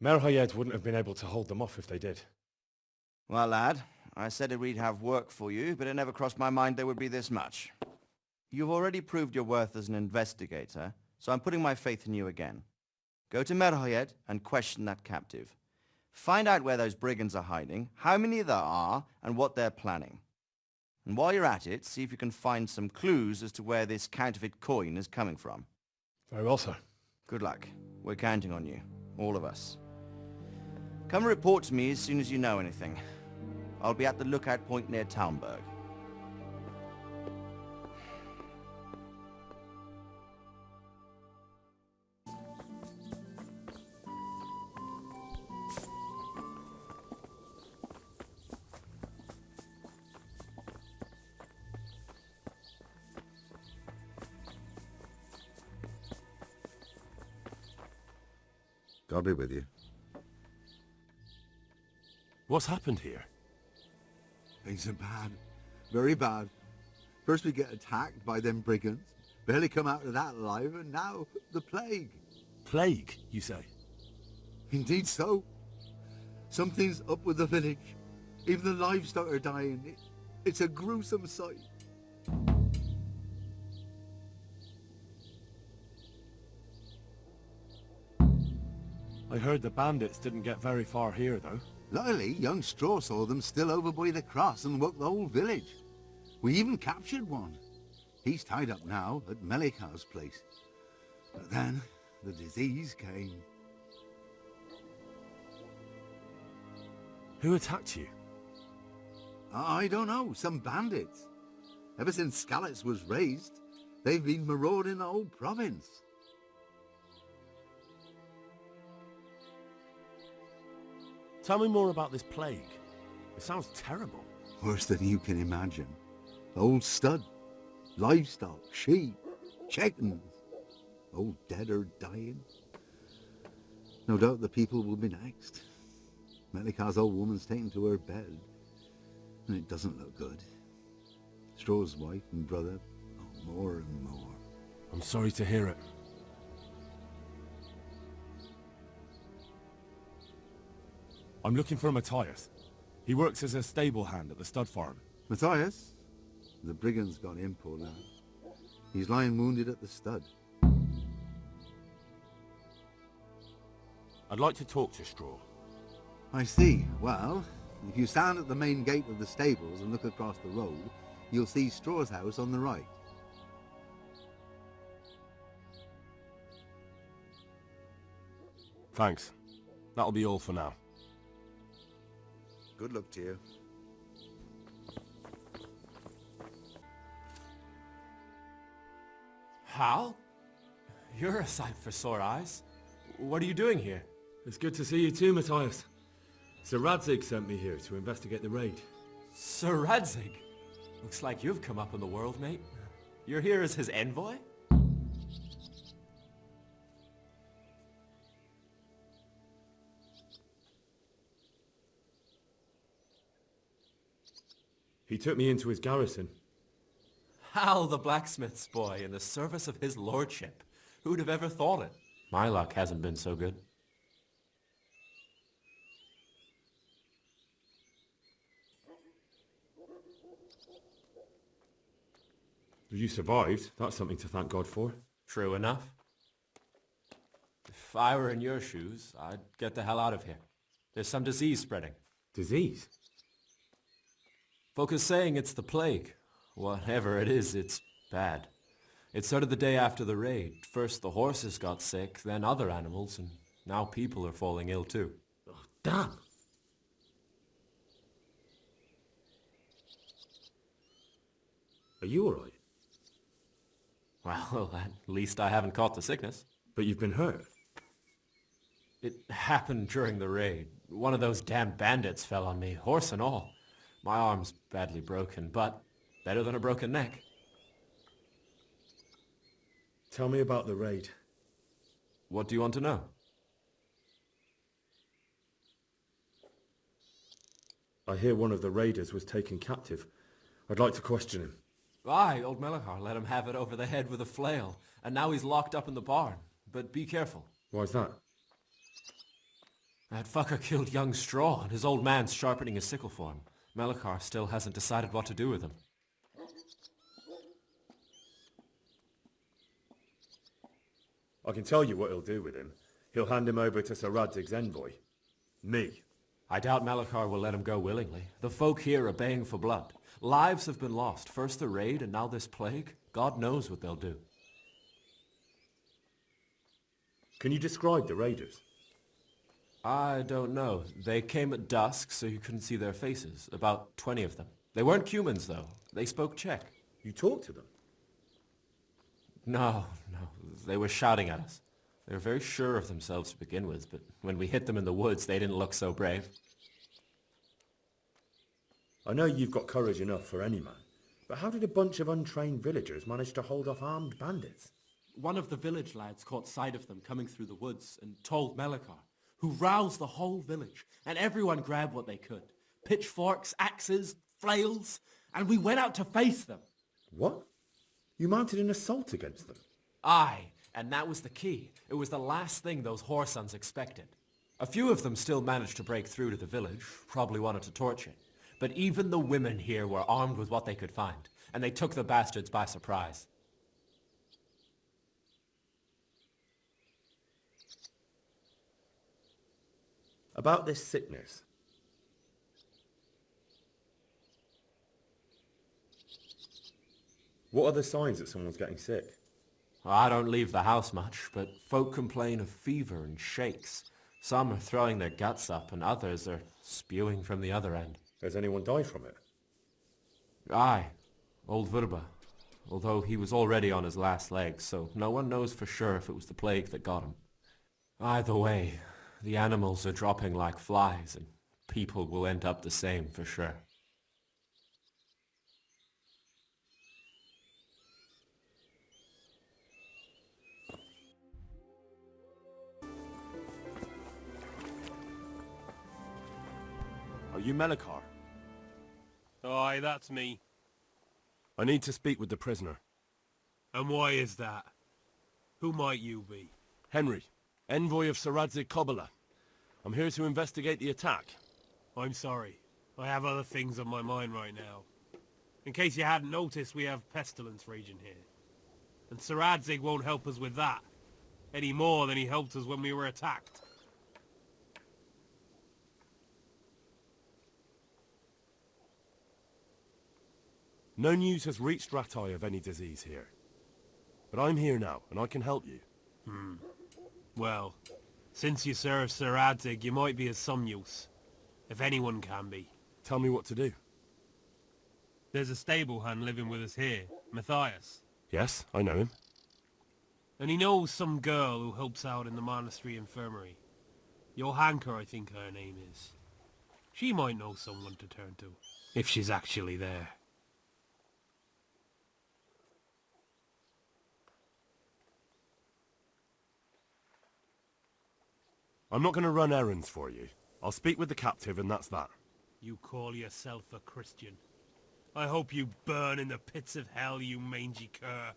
Merhoyed wouldn't have been able to hold them off if they did. Well, lad, I said we'd have work for you, but it never crossed my mind there would be this much. You've already proved your worth as an investigator, so I'm putting my faith in you again. Go to Merhoyed and question that captive. Find out where those brigands are hiding, how many there are, and what they're planning. And while you're at it, see if you can find some clues as to where this counterfeit coin is coming from. Very well, sir. Good luck. We're counting on you. All of us. Come report to me as soon as you know anything. I'll be at the lookout point near Talmberg. God be with you. What's happened here? Things are bad. Very bad. First we get attacked by them brigands. Barely come out of that alive, and now the plague. Plague, you say? Indeed so. Something's up with the village. Even the livestock are dying. It's a gruesome sight. I heard the bandits didn't get very far here, though. Luckily, young Straw saw them still over by the cross and woke the whole village. We even captured one. He's tied up now at Melika's place. But then, the disease came. Who attacked you? I don't know, some bandits. Ever since Skalitz was raised, they've been marauding the whole province. Tell me more about this plague. It sounds terrible. Worse than you can imagine. Old stud, livestock, sheep, chickens, all dead or dying. No doubt the people will be next. Melika's old woman's taken to her bed, and it doesn't look good. Straw's wife and brother, more and more. I'm sorry to hear it. I'm looking for Matthias. He works as a stable hand at the stud farm. Matthias? The brigand's got him, poor lad. He's lying wounded at the stud. I'd like to talk to Straw. I see. Well, if you stand at the main gate of the stables and look across the road, you'll see Straw's house on the right. Thanks. That'll be all for now. Good luck to you. Hal? You're a sight for sore eyes. What are you doing here? It's good to see you too, Matthias. Sir Radzig sent me here to investigate the raid. Sir Radzig? Looks like you've come up in the world, mate. You're here as his envoy? He took me into his garrison. Hal the blacksmith's boy in the service of his lordship. Who'd have ever thought it? My luck hasn't been so good. You survived. That's something to thank God for. True enough. If I were in your shoes, I'd get the hell out of here. There's some disease spreading. Disease? Folk are saying it's the plague. Whatever it is, it's bad. It started the day after the raid. First the horses got sick, then other animals, and now people are falling ill too. Oh, damn! Are you alright? Well, at least I haven't caught the sickness. But you've been hurt? It happened during the raid. One of those damn bandits fell on me, horse and all. My arm's badly broken, but better than a broken neck. Tell me about the raid. What do you want to know? I hear one of the raiders was taken captive. I'd like to question him. Aye, old Melachar let him have it over the head with a flail, and now he's locked up in the barn. But be careful. Why's that? That fucker killed young Straw, and his old man's sharpening his sickle for him. Melachar still hasn't decided what to do with him. I can tell you what he'll do with him. He'll hand him over to Sir Radzig's envoy. Me. I doubt Melachar will let him go willingly. The folk here are baying for blood. Lives have been lost. First the raid, and now this plague. God knows what they'll do. Can you describe the raiders? I don't know. They came at dusk, so you couldn't see their faces. About 20 of them. They weren't humans, though. They spoke Czech. You talked to them? No. They were shouting at us. They were very sure of themselves to begin with, but when we hit them in the woods, they didn't look so brave. I know you've got courage enough for any man, but how did a bunch of untrained villagers manage to hold off armed bandits? One of the village lads caught sight of them coming through the woods and told Melachar, who roused the whole village, and everyone grabbed what they could. Pitchforks, axes, flails, and we went out to face them. What? You mounted an assault against them? Aye, and that was the key. It was the last thing those whoresons expected. A few of them still managed to break through to the village, probably wanted to torch it. But even the women here were armed with what they could find, and they took the bastards by surprise. About this sickness. What are the signs that someone's getting sick? I don't leave the house much, but folk complain of fever and shakes. Some are throwing their guts up, and others are spewing from the other end. Has anyone died from it? Aye, old Verba. Although he was already on his last legs, so no one knows for sure if it was the plague that got him. Either way, the animals are dropping like flies, and people will end up the same for sure. Are you Melachar? Aye, that's me. I need to speak with the prisoner. And why is that? Who might you be? Henry, envoy of Sir Radzig Kobyla. I'm here to investigate the attack. I'm sorry. I have other things on my mind right now. In case you hadn't noticed, we have pestilence raging here. And Sir Adzig won't help us with that, any more than he helped us when we were attacked. No news has reached Ratai of any disease here. But I'm here now, and I can help you. Well, since you serve Sir Adzig, you might be of some use. If anyone can be. Tell me what to do. There's a stable hand living with us here, Matthias. Yes, I know him. And he knows some girl who helps out in the monastery infirmary. Johanka, I think her name is. She might know someone to turn to, if she's actually there. I'm not going to run errands for you. I'll speak with the captive and that's that. You call yourself a Christian. I hope you burn in the pits of hell, you mangy cur.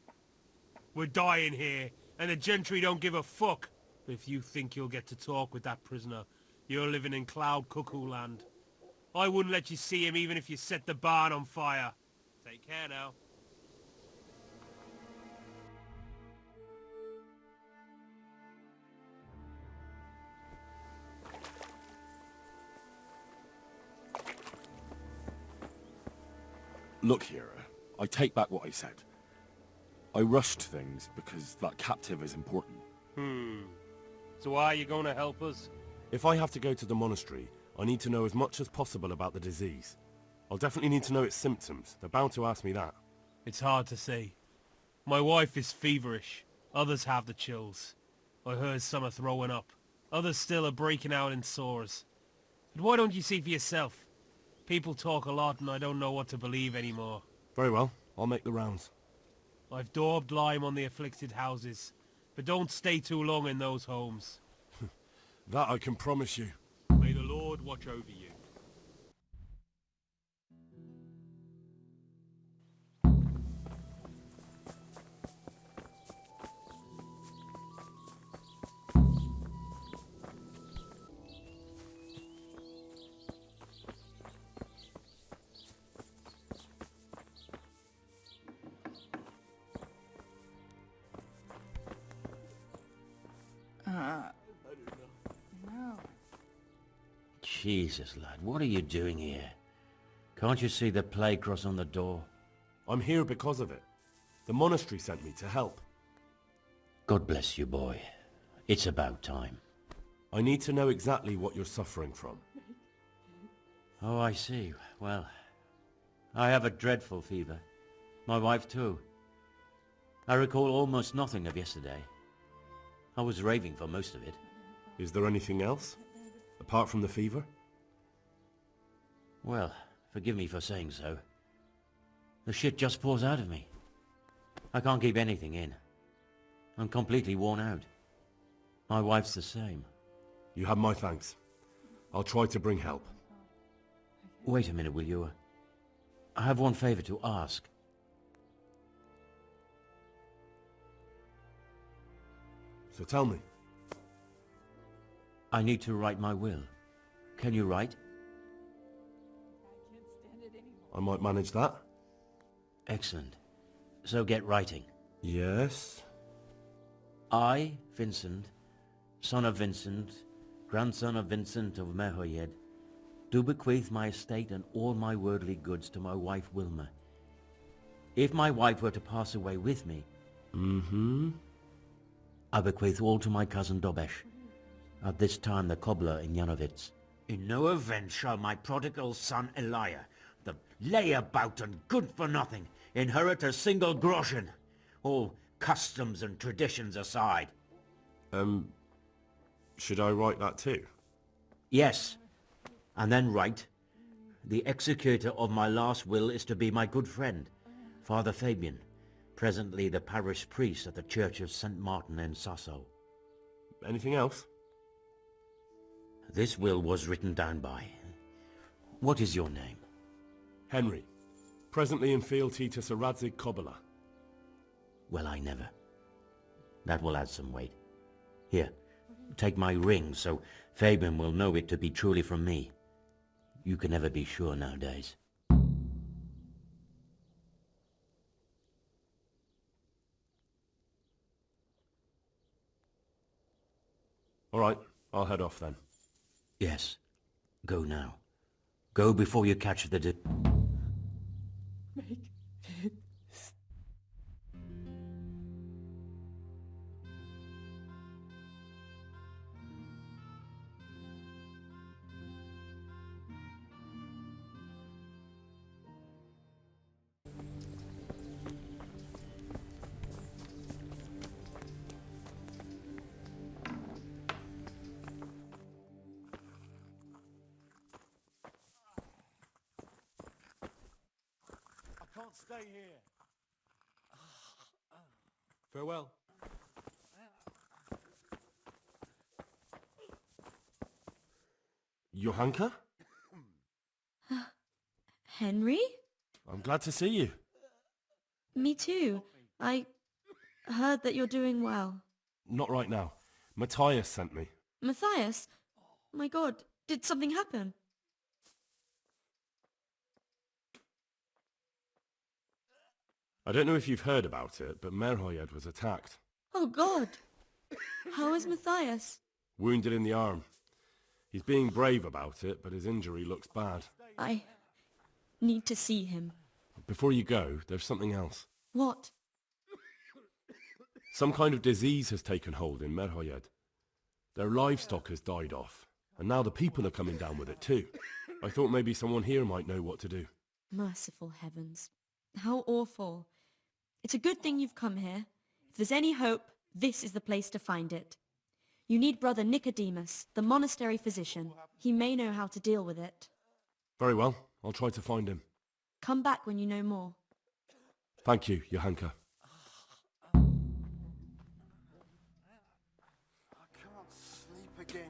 We're dying here, and the gentry don't give a fuck. But if you think you'll get to talk with that prisoner, you're living in cloud cuckoo land. I wouldn't let you see him even if you set the barn on fire. Take care now. Look here, I take back what I said. I rushed things because that captive is important. So why are you going to help us? If I have to go to the monastery, I need to know as much as possible about the disease. I'll definitely need to know its symptoms. They're bound to ask me that. It's hard to say. My wife is feverish. Others have the chills. I heard some are throwing up. Others still are breaking out in sores. But why don't you see for yourself? People talk a lot and I don't know what to believe anymore. Very well, I'll make the rounds. I've daubed lime on the afflicted houses, but don't stay too long in those homes. That I can promise you. May the Lord watch over you. No. Jesus, lad, what are you doing here? Can't you see the plague cross on the door? I'm here because of it. The monastery sent me to help. God bless you, boy. It's about time. I need to know exactly what you're suffering from. Oh, I see. Well, I have a dreadful fever. My wife too. I recall almost nothing of yesterday. I was raving for most of it. Is there anything else? Apart from the fever? Well, forgive me for saying so. The shit just pours out of me. I can't keep anything in. I'm completely worn out. My wife's the same. You have my thanks. I'll try to bring help. Wait a minute, will you? I have one favor to ask. So tell me. I need to write my will. Can you write? I might manage that. Excellent. So get writing. Yes? I, Vincent, son of Vincent, grandson of Vincent of Mehoyed, do bequeath my estate and all my worldly goods to my wife Wilma. If my wife were to pass away with me, I bequeath all to my cousin Dobesh, at this time the cobbler in Janovitz. In no event shall my prodigal son Elia, the layabout and good-for-nothing, inherit a single groschen, all customs and traditions aside. Should I write that too? Yes, and then write, the executor of my last will is to be my good friend, Father Fabian, presently the parish priest at the Church of St. Martin in Sasso. Anything else? This will was written down by... What is your name? Henry. Presently in fealty to Sir Radzig Kobyla. Well, I never. That will add some weight. Here, take my ring so Fabian will know it to be truly from me. You can never be sure nowadays. All right, I'll head off then. Yes. Go now. Go before you catch the Make it. I can't stay here. Farewell. Johanka? Henry? I'm glad to see you. Me too. I heard that you're doing well. Not right now. Matthias sent me. Matthias? My God, did something happen? I don't know if you've heard about it, but Merhoyed was attacked. Oh God! How is Matthias? Wounded in the arm. He's being brave about it, but his injury looks bad. I need to see him. Before you go, there's something else. What? Some kind of disease has taken hold in Merhoyed. Their livestock has died off, and now the people are coming down with it too. I thought maybe someone here might know what to do. Merciful heavens. How awful. It's a good thing you've come here. If there's any hope, this is the place to find it. You need Brother Nicodemus, the monastery physician. He may know how to deal with it. Very well, I'll try to find him. Come back when you know more. Thank you, Johanka. I can't sleep again.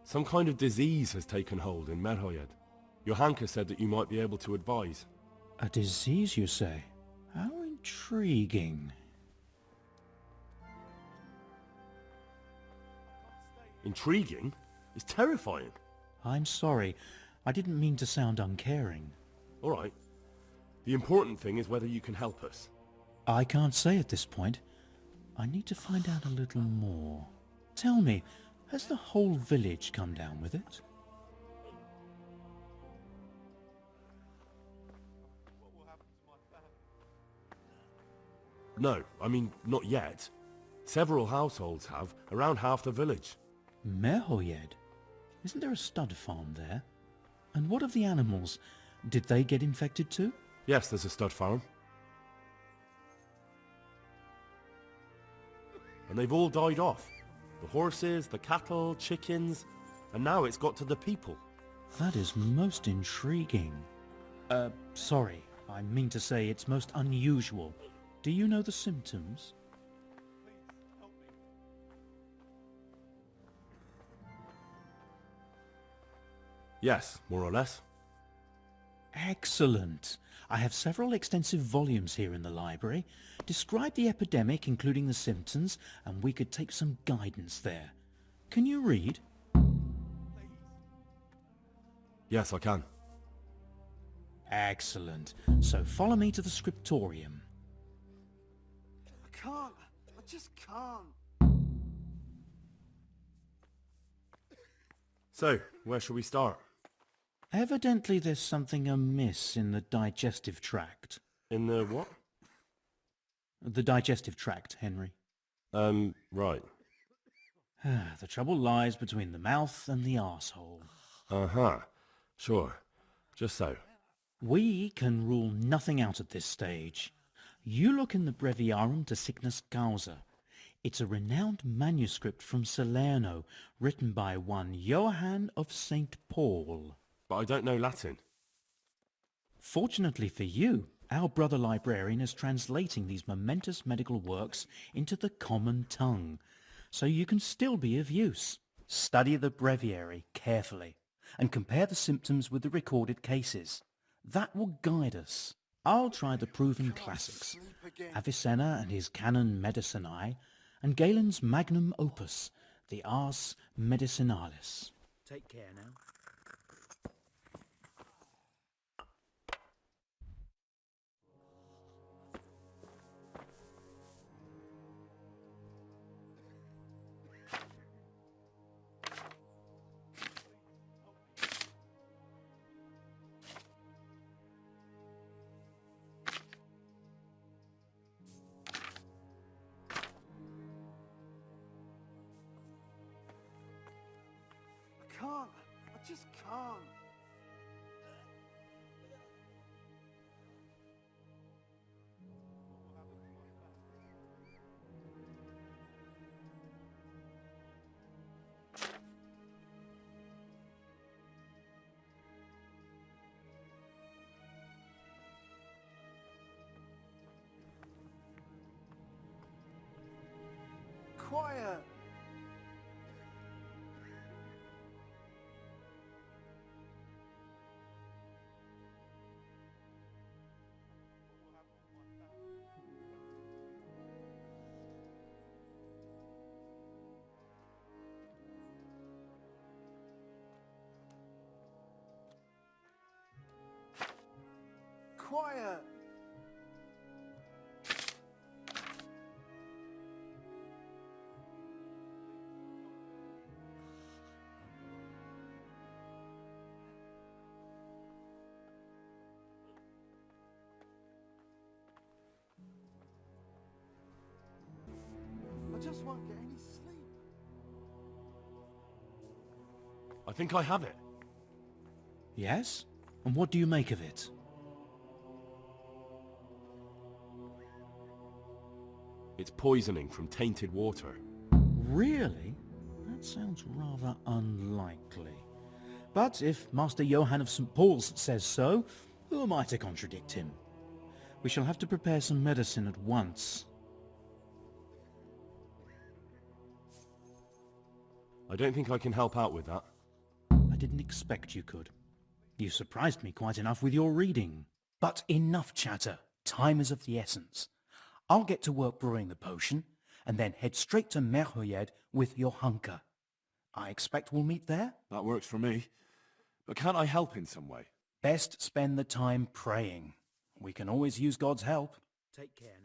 Some kind of disease has taken hold in Merhoyed. Johanka said that you might be able to advise. A disease, you say? How intriguing. Intriguing? It's terrifying. I'm sorry. I didn't mean to sound uncaring. All right. The important thing is whether you can help us. I can't say at this point. I need to find out a little more. Tell me, has the whole village come down with it? No, I mean, not yet. Several households have, around half the village. Merhoyed? Isn't there a stud farm there? And what of the animals? Did they get infected too? Yes, there's a stud farm. And they've all died off. The horses, the cattle, chickens, and now it's got to the people. That is most intriguing. Sorry, I mean to say it's most unusual. Do you know the symptoms? Yes, more or less. Excellent. I have several extensive volumes here in the library. Describe the epidemic, including the symptoms, and we could take some guidance there. Can you read? Yes, I can. Excellent. So follow me to the scriptorium. I can't. I just can't. So, where shall we start? Evidently there's something amiss in the digestive tract. In the what? The digestive tract, Henry. Right. The trouble lies between the mouth and the arsehole. Uh-huh. Sure. Just so. We can rule nothing out at this stage. You look in the Breviarum de Sickness Causa. It's a renowned manuscript from Salerno, written by one Johann of St. Paul. But I don't know Latin. Fortunately for you, Our brother librarian is translating these momentous medical works into the common tongue, so you can still be of use. Study the breviary carefully and compare the symptoms with the recorded cases. That will guide us. I'll try the proven classics, Avicenna and his Canon Medicinae, and Galen's magnum opus, the Ars Medicinalis. Take care now. I just can't. Quiet. Quiet. I just won't get any sleep. I think I have it. Yes? And what do you make of it? It's poisoning from tainted water. Really? That sounds rather unlikely. But if Master Johann of St. Paul's says so, who am I to contradict him? We shall have to prepare some medicine at once. I don't think I can help out with that. I didn't expect you could. You surprised me quite enough with your reading. But enough chatter. Time is of the essence. I'll get to work brewing the potion, and then head straight to Merhoyed with your hunker. I expect we'll meet there? That works for me. But can't I help in some way? Best spend the time praying. We can always use God's help. Take care now.